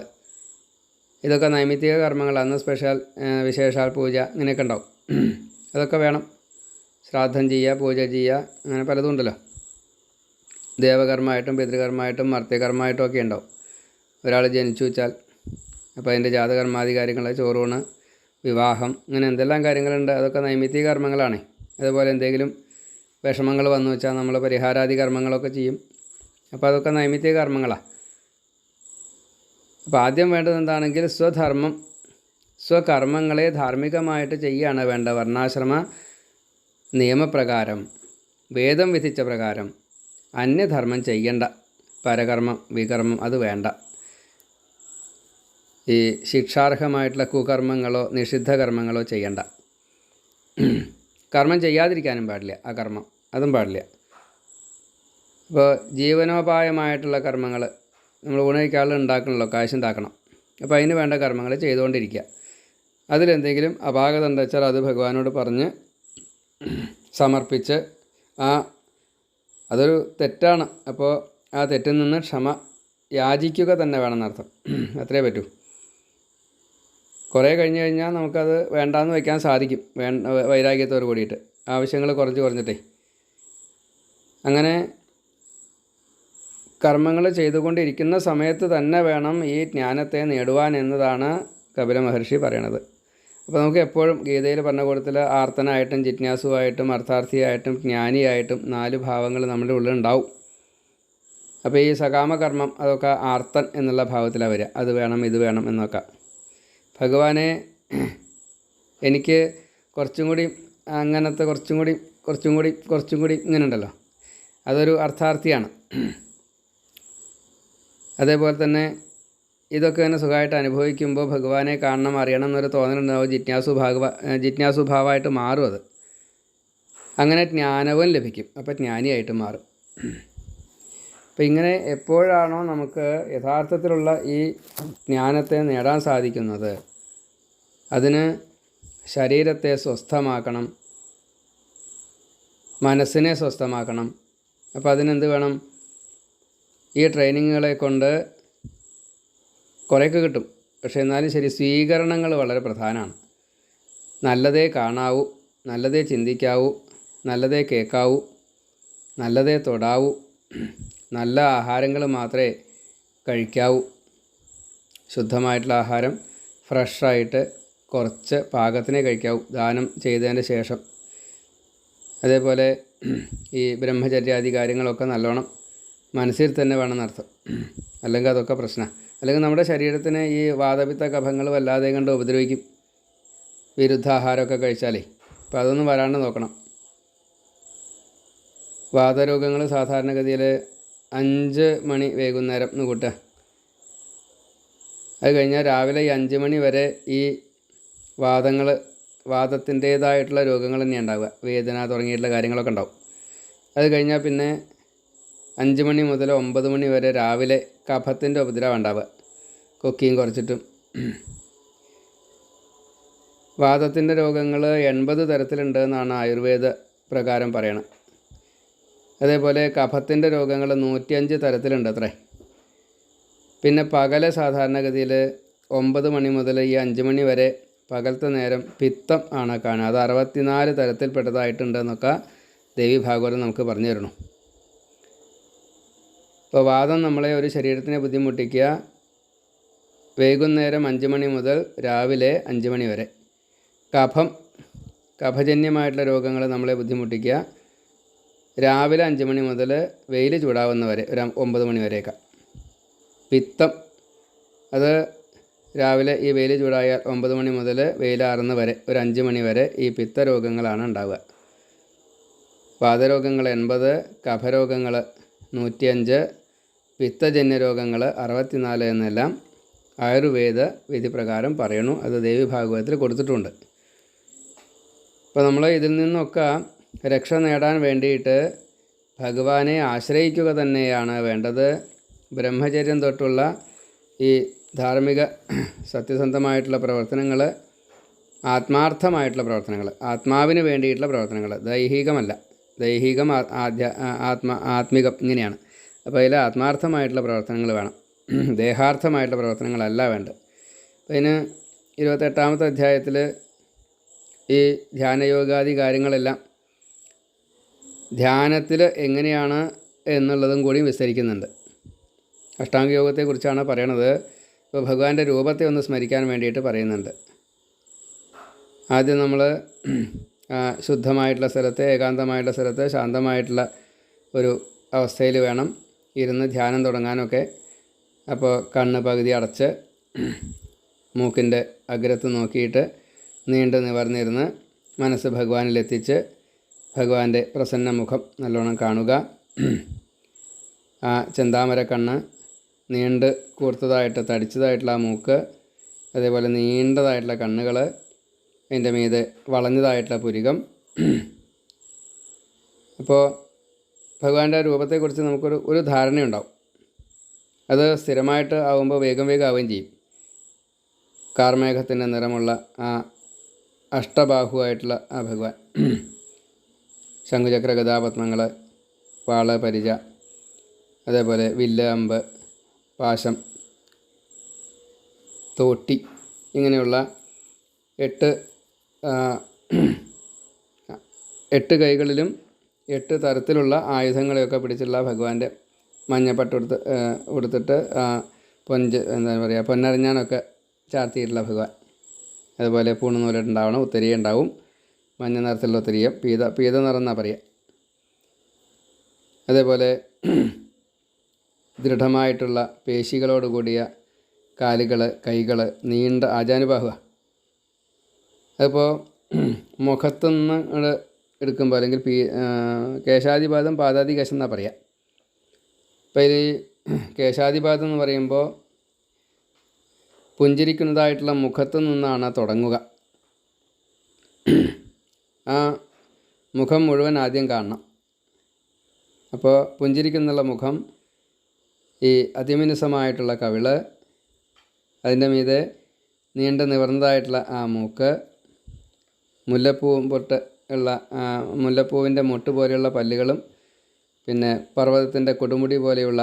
ഇതൊക്കെ നൈമിത്തിക കർമ്മങ്ങൾ. അന്ന് സ്പെഷ്യൽ വിശേഷാൽ പൂജ ഇങ്ങനെയൊക്കെ ഉണ്ടാവും. അതൊക്കെ വേണം. ശ്രാദ്ധം ചെയ്യുക, പൂജ ചെയ്യുക, അങ്ങനെ പലതും ഉണ്ടല്ലോ. ദേവകർമ്മമായിട്ടും പിതൃകർമ്മമായിട്ടും മർത്യകർമ്മമായിട്ടും ഒക്കെ ഉണ്ടാവും. ഒരാൾ ജനിച്ചു വെച്ചാൽ അപ്പോൾ അതിൻ്റെ ജാതകർമാദി കാര്യങ്ങൾ, ചോറൂണ്, വിവാഹം, അങ്ങനെ എന്തെല്ലാം കാര്യങ്ങളുണ്ട്, അതൊക്കെ നൈമിത്തിക കർമ്മങ്ങളാണ്. അതുപോലെ എന്തെങ്കിലും വിഷമങ്ങൾ വന്നു വെച്ചാൽ നമ്മൾ പരിഹാരാദി കർമ്മങ്ങളൊക്കെ ചെയ്യും. അപ്പോൾ അതൊക്കെ നൈമിത്തിക കർമ്മങ്ങളാണ്. അപ്പോൾ ആദ്യം വേണ്ടത് എന്താണെങ്കിൽ സ്വധർമ്മം, സ്വകർമ്മങ്ങളെ ധാർമ്മികമായിട്ട് ചെയ്യുകയാണ് വേണ്ടത്. വർണ്ണാശ്രമ നിയമപ്രകാരം, വേദം വിധിച്ച പ്രകാരം അന്യധർമ്മം ചെയ്യണ്ട. പരകർമ്മം, വികർമ്മം അത് വേണ്ട. ഈ ശിക്ഷാർഹമായിട്ടുള്ള കുകർമ്മങ്ങളോ നിഷിദ്ധ കർമ്മങ്ങളോ ചെയ്യണ്ട. കർമ്മം ചെയ്യാതിരിക്കാനും പാടില്ല, ആ കർമ്മം അതും പാടില്ല. ഇപ്പോൾ ജീവനോപായമായിട്ടുള്ള കർമ്മങ്ങൾ, നമ്മൾ ഊണഴിക്കാളും ഉണ്ടാക്കണമല്ലോ, കാശുണ്ടാക്കണം. അപ്പോൾ അതിന് വേണ്ട കർമ്മങ്ങൾ ചെയ്തുകൊണ്ടിരിക്കുക. അതിലെന്തെങ്കിലും അപാകത ഉണ്ടെന്ന് വെച്ചാൽ അത് ഭഗവാനോട് പറഞ്ഞ് സമർപ്പിച്ച്, അതൊരു തെറ്റാണ്, അപ്പോൾ ആ തെറ്റിൽ നിന്ന് ക്ഷമ യാചിക്കുക തന്നെ വേണമെന്നർത്ഥം. അത്രേ പറ്റൂ. കുറേ കഴിഞ്ഞ് കഴിഞ്ഞാൽ നമുക്കത് വേണ്ടാന്ന് വയ്ക്കാൻ സാധിക്കും, വൈരാഗ്യത്തോട് കൂടിയിട്ട്, ആവശ്യങ്ങൾ കുറഞ്ഞിട്ടേ. അങ്ങനെ കർമ്മങ്ങൾ ചെയ്തുകൊണ്ടിരിക്കുന്ന സമയത്ത് തന്നെ വേണം ഈ ജ്ഞാനത്തെ നേടുവാൻ എന്നതാണ് കപില മഹർഷി പറയണത്. അപ്പോൾ നമുക്ക് എപ്പോഴും ഗീതയിൽ പറഞ്ഞ കൂട്ടത്തിൽ ആർത്തനായിട്ടും ജിജ്ഞാസുവായിട്ടും അർത്ഥാർത്ഥിയായിട്ടും ജ്ഞാനിയായിട്ടും 4 ഭാവങ്ങൾ നമ്മുടെ ഉള്ളിലുണ്ടാവും. അപ്പോൾ ഈ സകാമകർമ്മം അതൊക്കെ ആർത്തൻ എന്നുള്ള ഭാവത്തിലാണ് വരിക. അത് വേണം, ഇത് വേണം എന്നൊക്കെ. ഭഗവാനെ എനിക്ക് കുറച്ചും കൂടി അങ്ങനത്തെ കുറച്ചും കൂടി ഇങ്ങനെ ഉണ്ടല്ലോ, അതൊരു അർത്ഥാർത്ഥിയാണ്. അതേപോലെ തന്നെ ഇതൊക്കെ തന്നെ സുഖമായിട്ട് അനുഭവിക്കുമ്പോൾ ഭഗവാനെ കാണണം, അറിയണം എന്നൊരു തോന്നലുണ്ടാവും. ജിജ്ഞാസു ഭാവമായിട്ട് മാറും അത്. അങ്ങനെ ജ്ഞാനവും ലഭിക്കും, അപ്പോൾ ജ്ഞാനിയായിട്ട് മാറും. അപ്പോൾ ഇങ്ങനെ എപ്പോഴാണോ നമുക്ക് യഥാർത്ഥത്തിലുള്ള ഈ ജ്ഞാനത്തെ നേടാൻ സാധിക്കുന്നത്, അതിന് ശരീരത്തെ സ്വസ്ഥമാക്കണം, മനസ്സിനെ സ്വസ്ഥമാക്കണം. അപ്പോൾ അതിനെന്ത് വേണം? ഈ ട്രെയിനിങ്ങുകളെ കൊണ്ട് കുറേയൊക്കെ കിട്ടും. പക്ഷേ എന്നാലും ശരി, സ്വീകരണങ്ങൾ വളരെ പ്രധാനമാണ്. നല്ലതേ കാണാവൂ, നല്ലതേ ചിന്തിക്കാവൂ, നല്ലതേ കേൾക്കാവൂ, നല്ലതേ തൊടാവൂ, നല്ല ആഹാരങ്ങൾ മാത്രമേ കഴിക്കാവൂ. ശുദ്ധമായിട്ടുള്ള ആഹാരം ഫ്രഷായിട്ട് കുറച്ച് പാകത്തിനെ കഴിക്കാവൂ, ദാനം ചെയ്തതിൻ്റെ ശേഷം. അതേപോലെ ഈ ബ്രഹ്മചര്യാദി കാര്യങ്ങളൊക്കെ നല്ലോണം മനസ്സിൽ തന്നെ വേണമെന്നർത്ഥം. അല്ലെങ്കിൽ അതൊക്കെ പ്രശ്നമാണ്. അല്ലെങ്കിൽ നമ്മുടെ ശരീരത്തിന് ഈ വാതപിത്ത കഫങ്ങൾ വല്ലാതെ കണ്ട് ഉപദ്രവിക്കും, വിരുദ്ധാഹാരമൊക്കെ കഴിച്ചാലേ. അപ്പോൾ അതൊന്നും വരാണ്ട് നോക്കണം. വാതരോഗങ്ങൾ സാധാരണഗതിയിൽ 5 മണി വൈകുന്നേരം എന്ന് കൂട്ടുക. അത് കഴിഞ്ഞാൽ രാവിലെ ഈ 5 മണി വരെ ഈ വാദത്തിൻ്റേതായിട്ടുള്ള രോഗങ്ങൾ തന്നെ ഉണ്ടാവുക, വേദന തുടങ്ങിയിട്ടുള്ള കാര്യങ്ങളൊക്കെ ഉണ്ടാവും. അത് കഴിഞ്ഞാൽ പിന്നെ 5 മണി മുതൽ 9 മണി വരെ രാവിലെ കഫത്തിൻ്റെ ഉപദ്രവം ഉണ്ടാവുക, കൊക്കിയും കുറച്ചിട്ടും. വാദത്തിൻ്റെ രോഗങ്ങൾ 80 തരത്തിലുണ്ട് എന്നാണ് ആയുർവേദ പ്രകാരം പറയണം. അതേപോലെ കഫത്തിൻ്റെ രോഗങ്ങൾ 105 തരത്തിലുണ്ട് അത്രേ. പിന്നെ പകൽ സാധാരണഗതിയിൽ 9 മണി മുതൽ ഈ 5 മണി വരെ പകലത്തെ നേരം പിത്തം ആണ് കാണുക. അത് 64 തരത്തിൽപ്പെട്ടതായിട്ടുണ്ടെന്നൊക്കെ ദേവി ഭാഗവതം നമുക്ക് പറഞ്ഞു തരണം. ഇപ്പോൾ വാദം നമ്മളെ ഒരു ശരീരത്തിനെ ബുദ്ധിമുട്ടിക്കുക വൈകുന്നേരം 5 മണി മുതൽ രാവിലെ 5 മണി വരെ. കഫജന്യമായിട്ടുള്ള രോഗങ്ങൾ നമ്മളെ ബുദ്ധിമുട്ടിക്കുക രാവിലെ 5 മണി മുതൽ വെയിൽ ചൂടാവുന്ന വരെ, ഒരു 9 മണി വരെയൊക്കെ. പിത്തം, അത് രാവിലെ ഈ വെയിൽ ചൂടായാൽ 9 മണി മുതൽ വെയിലാറുന്ന വരെ ഒരു 5 മണി വരെ ഈ പിത്തരോഗങ്ങളാണ് ഉണ്ടാവുക. വാതരോഗങ്ങൾ 80, കഫരോഗങ്ങൾ 105, പിത്തജന്യ രോഗങ്ങൾ 64 എന്നെല്ലാം ആയുർവേദ വിധിപ്രകാരം പറയണു. അത് ദേവീഭാഗവതത്തിൽ കൊടുത്തിട്ടുണ്ട്. അപ്പോൾ നമ്മൾ ഇതിൽ നിന്നൊക്കെ രക്ഷ നേടാൻ വേണ്ടിയിട്ട് ഭഗവാനെ ആശ്രയിക്കുക തന്നെയാണ് വേണ്ടത്. ബ്രഹ്മചര്യം തൊട്ടുള്ള ഈ ധാർമ്മിക സത്യസന്ധമായിട്ടുള്ള പ്രവർത്തനങ്ങൾ, ആത്മാർത്ഥമായിട്ടുള്ള പ്രവർത്തനങ്ങൾ, ആത്മാവിന് വേണ്ടിയിട്ടുള്ള പ്രവർത്തനങ്ങൾ, ദൈഹികമല്ല. ദൈഹികം ആത്മികം ഇങ്ങനെയാണ്. അപ്പോൾ അതിൽ ആത്മാർത്ഥമായിട്ടുള്ള പ്രവർത്തനങ്ങൾ വേണം, ദേഹാർത്ഥമായിട്ടുള്ള പ്രവർത്തനങ്ങളല്ല വേണ്ടത്. അതിന് 28ാമത്തെ അധ്യായത്തിൽ ഈ ധ്യാനയോഗാദി കാര്യങ്ങളെല്ലാം ധ്യാനത്തിൽ എങ്ങനെയാണ് എന്നുള്ളതും കൂടി വിസ്തരിക്കുന്നുണ്ട്. അഷ്ടാംഗയോഗത്തെക്കുറിച്ചാണ് പറയണത്. ഇപ്പോൾ ഭഗവാന്റെ രൂപത്തെ ഒന്ന് സ്മരിക്കാൻ വേണ്ടിയിട്ട് പറയുന്നുണ്ട്. ആദ്യം നമ്മൾ ശുദ്ധമായിട്ടുള്ള സ്ഥലത്ത്, ഏകാന്തമായിട്ടുള്ള സ്ഥലത്ത്, ശാന്തമായിട്ടുള്ള ഒരു അവസ്ഥയിൽ വേണം ഇരുന്ന് ധ്യാനം തുടങ്ങാനൊക്കെ. അപ്പോൾ കണ്ണ് പകുതി അടച്ച് മൂക്കിൻ്റെ അഗ്രത്ത് നോക്കിയിട്ട് നീണ്ടു നിവർന്നിരുന്ന് മനസ്സ് ഭഗവാനിലെത്തിച്ച് ഭഗവാന്റെ പ്രസന്ന മുഖം നല്ലോണം കാണുക. ആ ചെന്താമര കണ്ണ്, നീണ്ട് കൂർത്തതായിട്ട് തടിച്ചതായിട്ടുള്ള ആ മൂക്ക്, അതേപോലെ നീണ്ടതായിട്ടുള്ള കണ്ണുകൾ, അതിൻ്റെ മീതെ വളഞ്ഞതായിട്ടുള്ള പുരികം. അപ്പോൾ ഭഗവാന്റെ രൂപത്തെക്കുറിച്ച് നമുക്കൊരു ധാരണയുണ്ടാവും. അത് സ്ഥിരമായിട്ട് ആവുമ്പോൾ വേഗം ആവുകയും ചെയ്യും. കാർമേഘത്തിൻ്റെ നിറമുള്ള ആ അഷ്ടബാഹുവായിട്ടുള്ള ആ ഭഗവാൻ, ശംഖുചക്ര ഗദാപത്മങ്ങൾ, വാള്, പരിച, അതേപോലെ വില്ല്, അമ്പ്, പാശം, തോട്ടി, ഇങ്ങനെയുള്ള 8 കൈകളിലും 8 തരത്തിലുള്ള ആയുധങ്ങളെയൊക്കെ പിടിച്ചുള്ള ഭഗവാന്റെ മഞ്ഞപ്പട്ട് കൊടുത്തിട്ട് എന്താ പറയുക, പൊന്നരഞ്ഞാണൊക്കെ ചാർത്തിയിട്ടുള്ള ഭഗവാൻ. അതുപോലെ പൂണുനൂലിട്ടുണ്ടാവണം, ഉത്തരീയം ഉണ്ടാവും, മഞ്ഞ നിറത്തിലുള്ള ഉത്തരീയം, പീത നിറം എന്നാണ് പറയുക. അതേപോലെ ദൃഢമായിട്ടുള്ള പേശികളോട് കൂടിയ കാലുകൾ, കൈകൾ, നീണ്ട ആജാനുബാഹുവ. അതിപ്പോൾ മുഖത്തുനിന്ന് എടുക്കുമ്പോൾ, അല്ലെങ്കിൽ കേശാദിപാദം, പാദാദികേശം എന്നാണ് പറയുക. അപ്പോൾ ഇതിൽ കേശാദിപാദം എന്ന് പറയുമ്പോൾ പുഞ്ചിരിക്കുന്നതായിട്ടുള്ള മുഖത്തു നിന്നാണ് തുടങ്ങുക. ആ മുഖം മുഴുവൻ ആദ്യം കാണണം. അപ്പോൾ പുഞ്ചിരിക്കുന്നുള്ള മുഖം, ഈ അതിമിനുസമായിട്ടുള്ള കവിള്, അതിൻ്റെ മീതെ നീണ്ട നിവർന്നതായിട്ടുള്ള ആ മൂക്ക്, മുല്ലപ്പൂവിൻ്റെ മൊട്ട് പോലെയുള്ള പല്ലുകളും, പിന്നെ പർവ്വതത്തിൻ്റെ കൊടുമുടി പോലെയുള്ള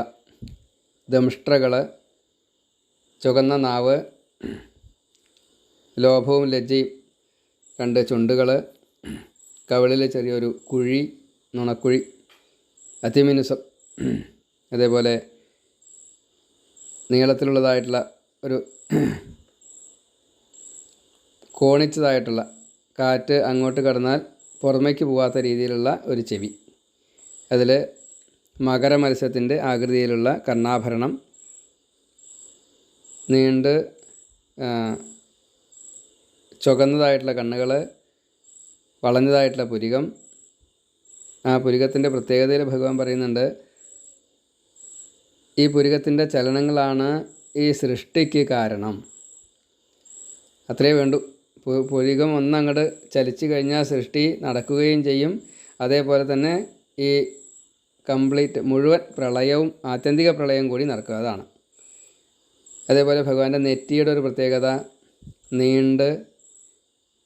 ദംഷ്ട്രകൾ, ചുവന്ന നാവ്, ലോഭവും ലജ്ജയും 2 ചുണ്ടുകൾ, കവിളിൽ ചെറിയൊരു കുഴി, നുണക്കുഴി, അതിമിനുസം, അതേപോലെ നീളത്തിലുള്ളതായിട്ടുള്ള ഒരു കോണിച്ചതായിട്ടുള്ള, കാറ്റ് അങ്ങോട്ട് കടന്നാൽ പുറമേക്ക് പോകാത്ത രീതിയിലുള്ള ഒരു ചെവി, അതിൽ മകരമത്സ്യത്തിൻ്റെ ആകൃതിയിലുള്ള കർണാഭരണം, നീണ്ട് ചുവന്നതായിട്ടുള്ള കണ്ണുകൾ, വളഞ്ഞതായിട്ടുള്ള പുരികം. ആ പുരികത്തിൻ്റെ പ്രത്യേകതയിൽ ഭഗവാൻ പറയുന്നുണ്ട്, ഈ പുരികത്തിൻ്റെ ചലനങ്ങളാണ് ഈ സൃഷ്ടിക്ക് കാരണം. അത്രയേ വേണ്ടൂ. പുരികം ഒന്നങ്ങോട്ട് ചലിച്ചു കഴിഞ്ഞാൽ സൃഷ്ടി നടക്കുകയും ചെയ്യും. അതേപോലെ തന്നെ ഈ മുഴുവൻ പ്രളയവും, ആത്യന്തിക പ്രളയം കൂടി നടക്കുക. അതാണ്. അതേപോലെ ഭഗവാന്റെ നെറ്റിയുടെ ഒരു പ്രത്യേകത, നീണ്ട്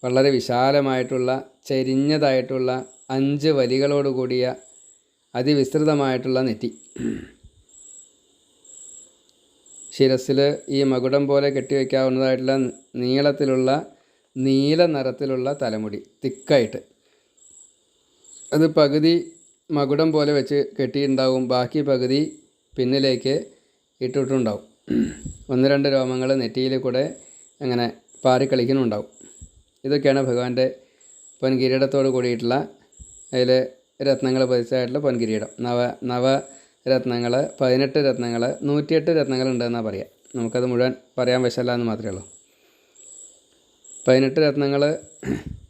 വളരെ വിശാലമായിട്ടുള്ള, ചെരിഞ്ഞതായിട്ടുള്ള 5 വലികളോട് കൂടിയ അതിവിസ്തൃതമായിട്ടുള്ള നെറ്റി. ശിരസിൽ ഈ മകുടം പോലെ കെട്ടിവെക്കാവുന്നതായിട്ടുള്ള നീളത്തിലുള്ള നീല നിറത്തിലുള്ള തലമുടി, തിക്കായിട്ട്. അത് പകുതി മകുടം പോലെ വെച്ച് കെട്ടിയിട്ടുണ്ടാവും, ബാക്കി പകുതി പിന്നിലേക്ക് ഇട്ടിട്ടുണ്ടാവും. 1-2 രോമങ്ങൾ നെറ്റിയിൽ കൂടെ അങ്ങനെ പാറിക്കളിക്കുന്നുണ്ടാവും. ഇതൊക്കെയാണ് ഭഗവാന്റെ പൊൻകിരീടത്തോട് കൂടിയിട്ടുള്ള, അതിൽ രത്നങ്ങൾ പതിച്ചായിട്ടുള്ള പൊൻകിരീടം. നവ രത്നങ്ങൾ, 18 രത്നങ്ങൾ, 108 രത്നങ്ങളുണ്ടെന്നാണ് പറയുക. നമുക്കത് മുഴുവൻ പറയാൻ വശമല്ല എന്ന് മാത്രമേ ഉള്ളൂ. 18 രത്നങ്ങൾ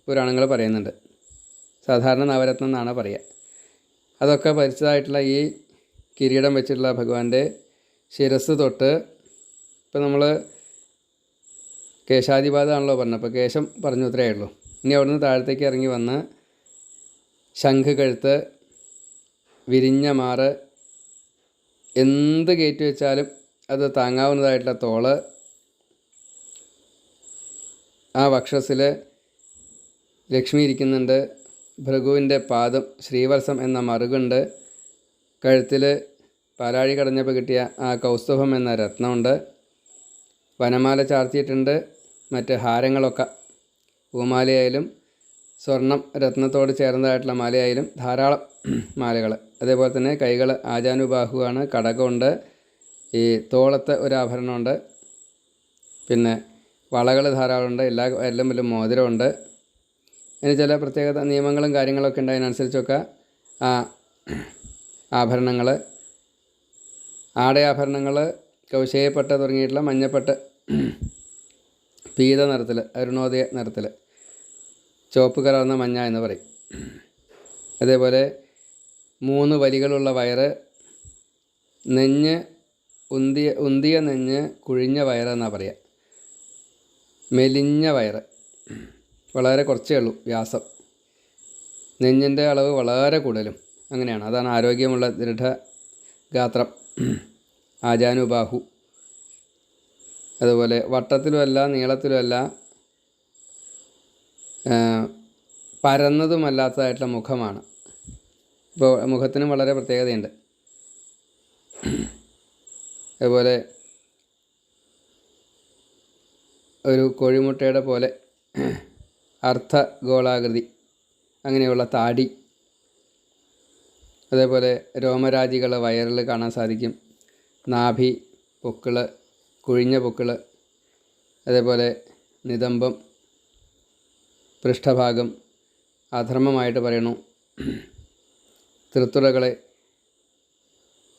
പുരാണങ്ങൾ പറയുന്നുണ്ട്. സാധാരണ നവരത്നം എന്നാണ് പറയുക. അതൊക്കെ പരിചിതമായിട്ടുള്ള ഈ കിരീടം വെച്ചിട്ടുള്ള ഭഗവാന്റെ ശിരസ് തൊട്ട്, ഇപ്പോൾ നമ്മൾ കേശാദിപാദമാണല്ലോ പറഞ്ഞത്, അപ്പോൾ കേശം പറഞ്ഞു ഇത്രയേ ഉള്ളൂ. ഇനി അവിടുന്ന് താഴത്തേക്ക് ഇറങ്ങി വന്ന് ശംഖ് കഴുത്ത്, വിരിഞ്ഞ മാറ്, എന്ത് കയറ്റി വെച്ചാലും അത് താങ്ങാവുന്നതായിട്ടുള്ള തോള്, ആ വക്ഷസ്സിൽ ലക്ഷ്മി ഇരിക്കുന്നുണ്ട്, ഭൃഗുവിൻ്റെ പാദം ശ്രീവത്സം എന്ന മറുകുണ്ട്, കഴുത്തിൽ പാലാഴി കടഞ്ഞപ്പോൾ കിട്ടിയ ആ കൗസ്തുഭം എന്ന രത്നമുണ്ട്, വനമാല ചാർത്തിയിട്ടുണ്ട്, മറ്റ് ഹാരങ്ങളൊക്കെ പൂമാലയായാലും സ്വർണം രത്നത്തോട് ചേർന്നതായിട്ടുള്ള മാലയായാലും ധാരാളം മാലകൾ. അതേപോലെ തന്നെ കൈകൾ ആജാനുബാഹുവാണ്, കടകമുണ്ട്, ഈ തോളത്ത് ഒരു ആഭരണമുണ്ട്, പിന്നെ വളകൾ ധാരാളമുണ്ട്, എല്ലാം വല്ല മോതിരമുണ്ട്. അതിന് ചില പ്രത്യേകത നിയമങ്ങളും കാര്യങ്ങളൊക്കെ ഉണ്ട്. അതിനനുസരിച്ചൊക്കെ ആ ആഭരണങ്ങൾ, ആടയാഭരണങ്ങൾ, കൗശേയപ്പട്ട തുടങ്ങിയിട്ടുള്ള മഞ്ഞപ്പട്ട്, പീത നിറത്തിൽ, അരുണോദയ നിറത്തിൽ, ചുവപ്പ് കലർന്ന മഞ്ഞ എന്ന് പറയും. അതേപോലെ 3 വലികളുള്ള വയറ്, നെഞ്ഞ് ഉന്തിയ നെഞ്ഞ്, കുഴിഞ്ഞ വയറെന്നാണ് പറയുക. മെലിഞ്ഞ വയറ്, വളരെ കുറച്ചേ ഉള്ളൂ വ്യാസം, നെഞ്ഞിൻ്റെ അളവ് വളരെ കൂടുതലും, അങ്ങനെയാണ്. അതാണ് ആരോഗ്യമുള്ള ദൃഢഗാത്രം, ആജാനുബാഹു. അതുപോലെ വട്ടത്തിലുമല്ല നീളത്തിലുമല്ല പരന്നതുമല്ലാത്തതായിട്ടുള്ള മുഖമാണ്. ഇപ്പോൾ മുഖത്തിനും വളരെ പ്രത്യേകതയുണ്ട്. അതുപോലെ ഒരു കോഴിമുട്ടയുടെ പോലെ അർദ്ധഗോളാകൃതി, അങ്ങനെയുള്ള താടി. അതേപോലെ രോമരാജികൾ വയറിൽ കാണാൻ സാധിക്കും. നാഭി, പൊക്കിൾ, കുഴിഞ്ഞ പൊക്കിൾ, അതേപോലെ നിതംബം, പൃഷ്ഠഭാഗം അധർമ്മമായിട്ട് പറയണു. തൃത്തുടകളെ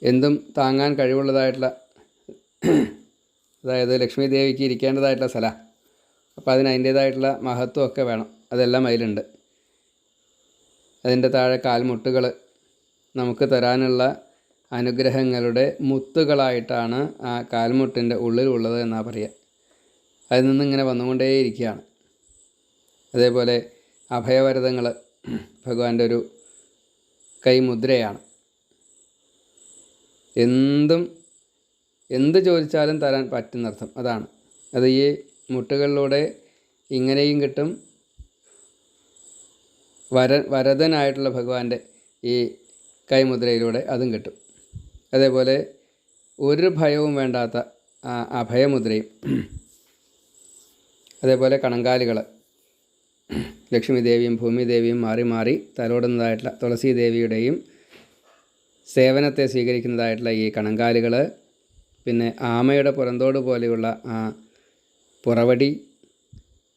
എന്തും താങ്ങാൻ കഴിവുള്ളതായിട്ടുള്ള, അതായത് ലക്ഷ്മി ദേവിക്ക് ഇരിക്കേണ്ടതായിട്ടുള്ള സ്ഥലമാണ്. അപ്പോൾ അതിന് അതിൻ്റേതായിട്ടുള്ള മഹത്വമൊക്കെ വേണം. അതെല്ലാം അതിലുണ്ട്. അതിൻ്റെ താഴെ കാൽമുട്ടുകൾ നമുക്ക് തരാനുള്ള അനുഗ്രഹങ്ങളുടെ മുത്തുകളായിട്ടാണ് ആ കാൽമുട്ടിൻ്റെ ഉള്ളിലുള്ളത് എന്നാണ് പറയുക. അതിൽ നിന്നിങ്ങനെ വന്നുകൊണ്ടേയിരിക്കുകയാണ്. അതേപോലെ അഭയവരതങ്ങൾ ഭഗവാന്റെ ഒരു കൈമുദ്രയാണ്. എന്ത് ചോദിച്ചാലും തരാൻ പറ്റുന്നർത്ഥം അതാണ്. അത് ഈ മുട്ടുകളിലൂടെ ഇങ്ങനെയും കിട്ടും, വരദനായിട്ടുള്ള ഭഗവാന്റെ ഈ കൈമുദ്രയിലൂടെ അതും കിട്ടും. അതേപോലെ ഒരു ഭയവും വേണ്ടാത്ത അഭയമുദ്രയും. അതേപോലെ കണങ്കാലുകൾ, ലക്ഷ്മി ദേവിയും ഭൂമിദേവിയും മാറി മാറി തലോടുന്നതായിട്ടുള്ള തുളസി ദേവിയുടെയും സേവനത്തെ സ്വീകരിക്കുന്നതായിട്ടുള്ള ഈ കണങ്കാലുകൾ, പിന്നെ ആമയുടെ പുറന്തോട് പോലെയുള്ള ആ പുറവടി,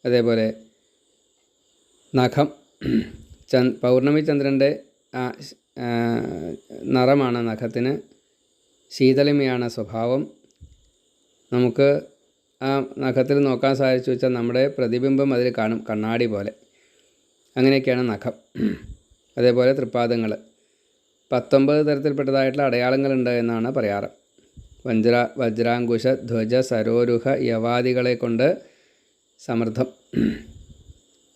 അതേപോലെ നഖം, പൗർണമി ചന്ദ്രൻ്റെ ആ നിറമാണ് നഖത്തിന്, ശീതളിമയാണ് സ്വഭാവം. നമുക്ക് ആ നഖത്തിൽ നോക്കാൻ സാധിച്ചു വെച്ചാൽ നമ്മുടെ പ്രതിബിംബം അതിൽ കാണും, കണ്ണാടി പോലെ. അങ്ങനെയൊക്കെയാണ് നഖം. അതേപോലെ തൃപ്പാദങ്ങൾ 19 തരത്തിൽപ്പെട്ടതായിട്ടുള്ള അടയാളങ്ങളുണ്ട് എന്നാണ് പറയാറ്. വജ്രാങ്കുശ ധ്വജ സരോരുഹ യവാദികളെ കൊണ്ട് സമൃദ്ധം.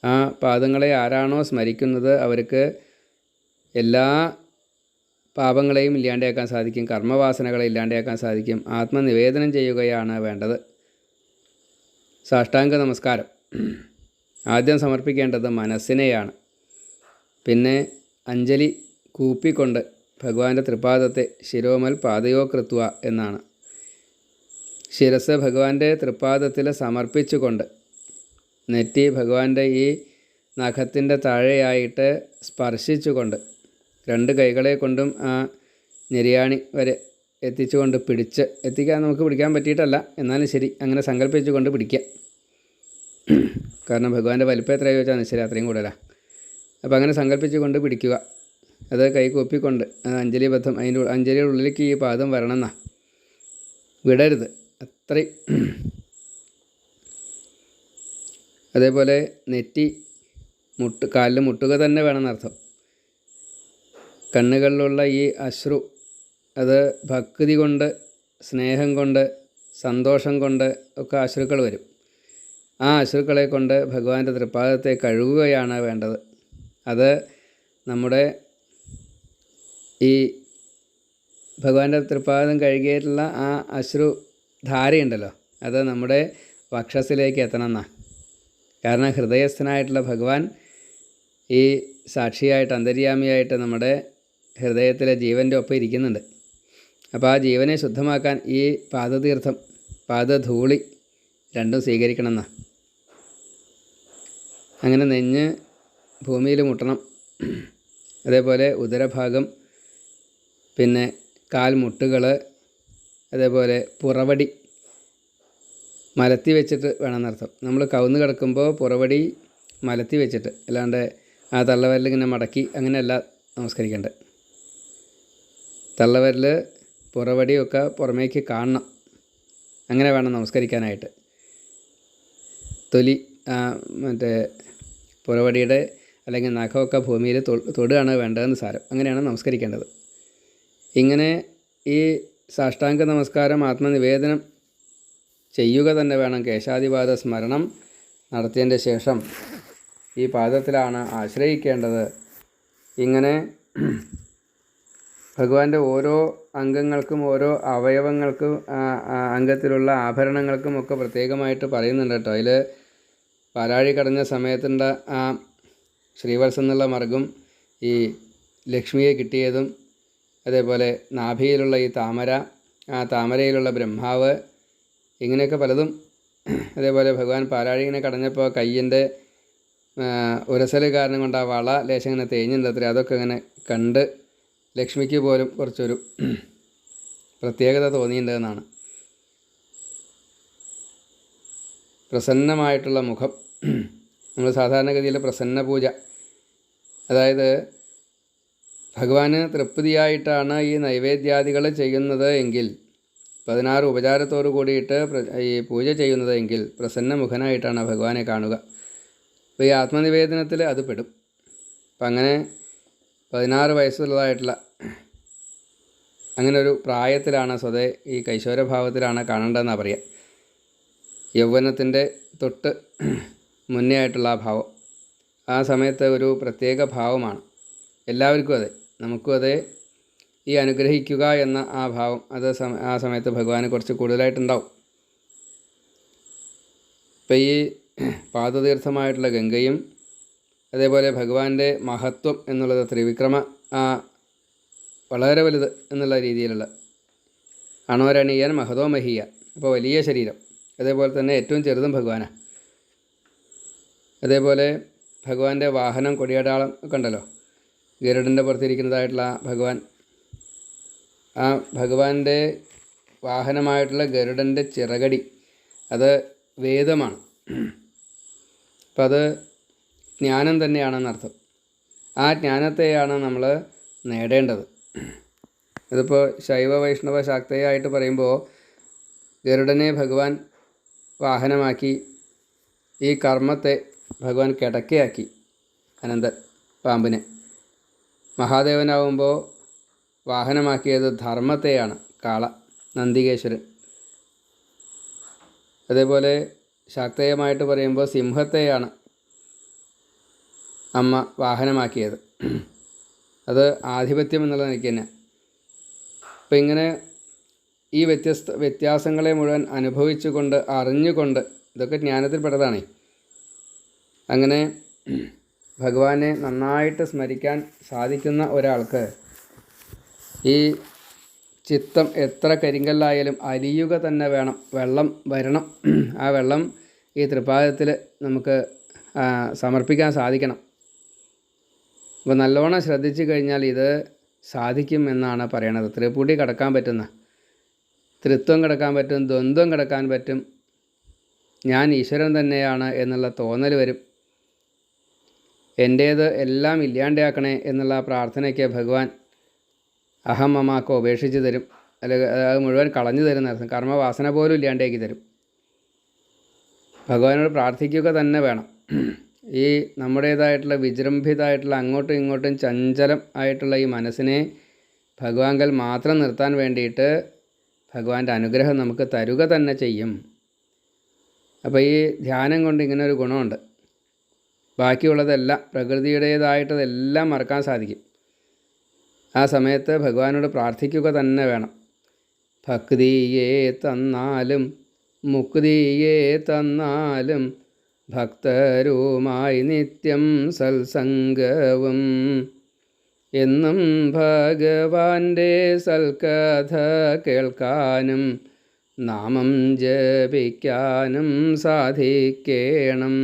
ആ പാദങ്ങളെ ആരാണോ സ്മരിക്കുന്നത് അവർക്ക് എല്ലാ പാപങ്ങളെയും ഇല്ലാണ്ടാക്കാൻ സാധിക്കും, കർമ്മവാസനകളെ ഇല്ലാണ്ടാക്കാൻ സാധിക്കും. ആത്മനിവേദനം ചെയ്യുകയാണ് വേണ്ടത്. സാഷ്ടാംഗ നമസ്കാരം ആദ്യം സമർപ്പിക്കേണ്ടത് മനസ്സിനെയാണ്. പിന്നെ അഞ്ജലി കൂപ്പിക്കൊണ്ട് ഭഗവാന്റെ തൃപ്പാദത്തെ ശിരോമൽ പാദയോ കൃത്വ എന്നാണ്. ശിരസ് ഭഗവാന്റെ തൃപ്പാദത്തിൽ സമർപ്പിച്ചുകൊണ്ട് നെറ്റി ഭഗവാന്റെ ഈ നഖത്തിൻ്റെ താഴെയായിട്ട് സ്പർശിച്ചുകൊണ്ട് 2 കൈകളെ കൊണ്ടും ആ ഞെരിയാണി വരെ എത്തിച്ചുകൊണ്ട് എത്തിക്കാൻ നമുക്ക് പിടിക്കാൻ പറ്റിയിട്ടല്ല, എന്നാലും ശരി അങ്ങനെ സങ്കല്പിച്ചുകൊണ്ട് പിടിക്കുക. കാരണം ഭഗവാന്റെ വലിപ്പം എത്രയോ ചോദിച്ചാൽ ശരി അത്രയും കൂടുതലാണ്. അപ്പോൾ അങ്ങനെ സങ്കല്പിച്ചുകൊണ്ട് പിടിക്കുക. അത് കൈകൂപ്പിക്കൊണ്ട് അഞ്ജലിബദ്ധം, അതിൻ്റെ അഞ്ജലിയുടെ ഉള്ളിലേക്ക് ഈ പാദം വരണമെന്നാ, വിടരുത് അത്രയും. അതേപോലെ നെറ്റി കാലിൽ മുട്ടുക തന്നെ വേണമെന്നർത്ഥം. കണ്ണുകളിലുള്ള ഈ അശ്രു അത് ഭക്തി കൊണ്ട്, സ്നേഹം കൊണ്ട്, സന്തോഷം കൊണ്ട് ഒക്കെ അശ്രുക്കൾ വരും. ആ അശ്രുക്കളെ കൊണ്ട് ഭഗവാന്റെ തൃപ്പാദത്തെ കഴുകുകയാണ് വേണ്ടത്. അത് നമ്മുടെ ഈ ഭഗവാന്റെ തൃപ്പാദം കഴുകിയിട്ടുള്ള ആ അശ്രു ധാരയുണ്ടല്ലോ, അത് നമ്മുടെ വക്ഷസിലേക്ക് എത്തണം എന്നാണ്. കാരണം ഹൃദയസ്ഥനായിട്ടുള്ള ഭഗവാൻ ഈ സാക്ഷിയായിട്ട്, അന്തര്യാമിയായിട്ട് നമ്മുടെ ഹൃദയത്തിലെ ജീവൻ്റെ ഒപ്പം ഇരിക്കുന്നുണ്ട്. അപ്പോൾ ആ ജീവനെ ശുദ്ധമാക്കാൻ ഈ പാദതീർത്ഥം, പാദധൂളി രണ്ടും സ്വീകരിക്കണം എന്നാണ്. അങ്ങനെ നെഞ്ഞ് ഭൂമിയിൽ മുട്ടണം. അതേപോലെ ഉദരഭാഗം, പിന്നെ കാൽമുട്ടുകൾ, അതേപോലെ പുറവടി മലത്തി വെച്ചിട്ട് വേണമെന്നർത്ഥം. നമ്മൾ കവുന്ന് കിടക്കുമ്പോൾ പുറവടി മലത്തി വെച്ചിട്ട്, അല്ലാണ്ട് ആ തള്ളവരലിങ്ങനെ മടക്കി അങ്ങനെയല്ല നമസ്കരിക്കേണ്ടത്. തള്ളവരൽ പുറവടിയൊക്കെ പുറമേക്ക് കാണണം, അങ്ങനെ വേണം നമസ്കരിക്കാനായിട്ട്. തൊലി മറ്റേ പുറവടിയുടെ അല്ലെങ്കിൽ നഖമൊക്കെ ഭൂമിയിൽ തൊടുകയാണ് വേണ്ടതെന്ന് സാരം. അങ്ങനെയാണ് നമസ്കരിക്കേണ്ടത്. ഇങ്ങനെ ഈ സാഷ്ടാംഗ നമസ്കാരം ആത്മനിവേദനം ചെയ്യുക തന്നെ വേണം. കേശാദിപാദ സ്മരണം നടത്തിയതിൻ്റെ ശേഷം ഈ പാദത്തിലാണ് ആശ്രയിക്കേണ്ടത്. ഇങ്ങനെ ഭഗവാന്റെ ഓരോ അംഗങ്ങൾക്കും, ഓരോ അവയവങ്ങൾക്കും, അംഗത്തിലുള്ള ആഭരണങ്ങൾക്കും ഒക്കെ പ്രത്യേകമായിട്ട് പറയുന്നുണ്ട് കേട്ടോ. അതിൽ പാലാഴി കടഞ്ഞ സമയത്തുണ്ട ആ ശ്രീവത്സം എന്നുള്ള മർഗം, ഈ ലക്ഷ്മിയെ കിട്ടിയതും, അതേപോലെ നാഭിയിലുള്ള ഈ താമര, ആ താമരയിലുള്ള ബ്രഹ്മാവ്, ഇങ്ങനെയൊക്കെ പലതും. അതേപോലെ ഭഗവാൻ പാലാഴി ഇങ്ങനെ കടഞ്ഞപ്പോൾ കയ്യിൻ്റെ ഉരസൽ കാരണം കൊണ്ട് ആ വള ലേശം ഇങ്ങനെ തേഞ്ഞിട്ടത്ര, അതൊക്കെ ഇങ്ങനെ കണ്ട് ലക്ഷ്മിക്ക് പോലും കുറച്ചൊരു പ്രത്യേകത തോന്നിയിട്ടുണ്ടെന്നാണ്. പ്രസന്നമായിട്ടുള്ള മുഖം. നമ്മൾ സാധാരണഗതിയിൽ പ്രസന്ന പൂജ, അതായത് ഭഗവാന് തൃപ്തിയായിട്ടാണ് ഈ നൈവേദ്യാദികൾ ചെയ്യുന്നത് എങ്കിൽ, 16 ഉപചാരത്തോടു കൂടിയിട്ട് ഈ പൂജ ചെയ്യുന്നത് എങ്കിൽ പ്രസന്നമുഖനായിട്ടാണ് ഭഗവാനെ കാണുക. അപ്പോൾ ഈ ആത്മനിവേദനത്തിൽ അത് പെടും. അപ്പം അങ്ങനെ 16 വയസ്സുള്ളതായിട്ടുള്ള അങ്ങനെ ഒരു പ്രായത്തിലാണ് സ്വതേ ഈ കൈശോരഭാവത്തിലാണ് കാണേണ്ടതെന്നാണ് പറയുക. യൗവനത്തിൻ്റെ തൊട്ട് മുന്നേ ആയിട്ടുള്ള ആ ഭാവം, ആ സമയത്ത് ഒരു പ്രത്യേക ഭാവമാണ്. എല്ലാവർക്കും അതെ, നമുക്കും അതെ. ഈ അനുഗ്രഹിക്കുക എന്ന ആ ഭാവം അത് ആ സമയത്ത് ഭഗവാന് കുറച്ച് കൂടുതലായിട്ടുണ്ടാവും. ഇപ്പം ഈ പാദതീർത്ഥമായിട്ടുള്ള ഗംഗയും, അതേപോലെ ഭഗവാന്റെ മഹത്വം എന്നുള്ളത് ത്രിവിക്രമ വളരെ വലുത് എന്നുള്ള രീതിയിലുള്ള അണോരണീയൻ മഹതോ മഹീയ, അപ്പോൾ വലിയ ശരീരം. അതേപോലെ തന്നെ ഏറ്റവും ചെറുതും ഭഗവാനാണ്. അതേപോലെ ഭഗവാന്റെ വാഹനം കൊടിയടാളം ഒക്കെ ഉണ്ടല്ലോ, ഗരുഡൻ്റെ പുറത്തിരിക്കുന്നതായിട്ടുള്ള ഭഗവാൻ, ആ ഭഗവാന്റെ വാഹനമായിട്ടുള്ള ഗരുഡൻ്റെ ചിറകടി അത് വേദമാണ്. അപ്പം അത് ജ്ഞാനം തന്നെയാണെന്നർത്ഥം. ആ ജ്ഞാനത്തെയാണ് നമ്മൾ നേടേണ്ടത്. ഇതിപ്പോൾ ശൈവ വൈഷ്ണവ ശാക്തയായിട്ട് പറയുമ്പോൾ ഗരുഡനെ ഭഗവാൻ വാഹനമാക്കി, ഈ കർമ്മത്തെ ഭഗവാൻ കിടക്കയാക്കി, അനന്തൻ പാമ്പിനെ. മഹാദേവനാവുമ്പോൾ വാഹനമാക്കിയത് ധർമ്മത്തെയാണ്, കാള നന്ദികേശ്വരൻ. അതേപോലെ ശാക്തേയമായിട്ട് പറയുമ്പോൾ സിംഹത്തെയാണ് അമ്മ വാഹനമാക്കിയത്. അത് ആധിപത്യം എന്നുള്ള നിലയ്ക്ക് തന്നെ. അപ്പം ഇങ്ങനെ ഈ വ്യത്യാസങ്ങളെ മുഴുവൻ അനുഭവിച്ചുകൊണ്ട്, അറിഞ്ഞുകൊണ്ട്, ഇതൊക്കെ ജ്ഞാനത്തിൽപ്പെട്ടതാണ്. അങ്ങനെ ഭഗവാനെ നന്നായിട്ട് സ്മരിക്കാൻ സാധിക്കുന്ന ഒരാൾക്ക് ഈ ചിത്തം എത്ര കരിങ്കല്ലായാലും അലിയുക തന്നെ വേണം, വെള്ളം വരണം. ആ വെള്ളം ഈ തൃപ്പാദത്തിൽ നമുക്ക് സമർപ്പിക്കാൻ സാധിക്കണം. അപ്പോൾ നല്ലോണം ശ്രദ്ധിച്ചു കഴിഞ്ഞാൽ ഇത് സാധിക്കും എന്നാണ് പറയണത്. ത്രിപുടി കടക്കാൻ പറ്റുന്ന, ത്രിത്വം കിടക്കാൻ പറ്റും, ദ്വന്ദ്വം കിടക്കാൻ പറ്റും, ഞാൻ ഈശ്വരൻ തന്നെയാണ് എന്നുള്ള തോന്നൽ വരും. എൻ്റേത് എല്ലാം ഇല്ലാണ്ടാക്കണേ എന്നുള്ള ആ പ്രാർത്ഥനയ്ക്ക് ഭഗവാൻ അഹം മമാക്ക ഉപേക്ഷിച്ച് തരും, അല്ലെങ്കിൽ അത് മുഴുവൻ കളഞ്ഞു തരുന്ന അർത്ഥം. കർമ്മവാസന പോലും ഇല്ലാണ്ടാക്കി തരും. ഭഗവാനോട് പ്രാർത്ഥിക്കുക തന്നെ വേണം. ഈ നമ്മുടേതായിട്ടുള്ള വിജൃംഭിതമായിട്ടുള്ള അങ്ങോട്ടും ഇങ്ങോട്ടും ചഞ്ചലം ആയിട്ടുള്ള ഈ മനസ്സിനെ ഭഗവാങ്കൽ മാത്രം നിർത്താൻ വേണ്ടിയിട്ട് ഭഗവാന്റെ അനുഗ്രഹം നമുക്ക് തരുക തന്നെ ചെയ്യും. അപ്പോൾ ഈ ധ്യാനം കൊണ്ട് ഇങ്ങനെ ഒരു ഗുണമുണ്ട്. ബാക്കിയുള്ളതെല്ലാം പ്രകൃതിയുടേതായിട്ടതെല്ലാം മറക്കാൻ സാധിക്കും. ആ സമയത്ത് ഭഗവാനോട് പ്രാർത്ഥിക്കുക തന്നെ വേണം. ഭക്തിയെ തന്നാലും മുക്തിയെ തന്നാലും ഭക്തരുമായി നിത്യം സത്സംഗവും എന്നും ഭഗവാന്റെ സൽക്കഥ കേൾക്കാനും നാമം ജപിക്കാനും സാധിക്കണം.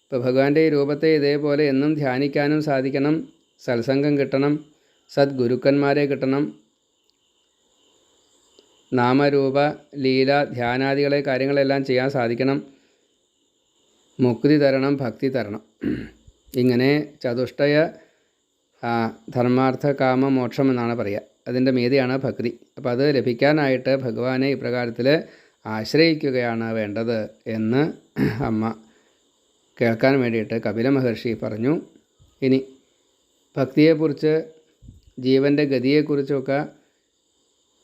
ഇപ്പോൾ ഭഗവാന്റെ ഈ രൂപത്തെ ഇതേപോലെ എന്നും ധ്യാനിക്കാനും സാധിക്കണം. സത്സംഗം കിട്ടണം, സദ്ഗുരുക്കന്മാരെ കിട്ടണം, നാമരൂപ ലീല ധ്യാനാദികളെ കാര്യങ്ങളെല്ലാം ചെയ്യാൻ സാധിക്കണം, മുക്തി തരണം, ഭക്തി തരണം. ഇങ്ങനെ ചതുഷ്ടയ ധർമാർത്ഥ കാമ മോക്ഷം എന്നാണ് പറയുക. അതിൻ്റെ മീതിയാണ് ഭക്തി. അപ്പോൾ അത് ലഭിക്കാനായിട്ട് ഭഗവാനെ ഇപ്രകാരത്തിൽ ആശ്രയിക്കുകയാണ് വേണ്ടത് എന്ന് അമ്മ കേൾക്കാൻ വേണ്ടിയിട്ട് കപില മഹർഷി പറഞ്ഞു. ഇനി ഭക്തിയെക്കുറിച്ച്, ജീവൻ്റെ ഗതിയെക്കുറിച്ചൊക്കെ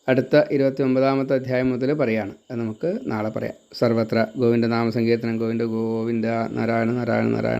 അടുത്ത 29-ാമത്തെ അധ്യായം മുതൽ പറയാണ്. അത് നമുക്ക് നാളെ പറയാം. സർവത്ര ഗോവിന്ദ നാമസങ്കീർത്തനം. ഗോവിന്ദ ഗോവിന്ദ. നാരായണ നാരായണ നാരായണ.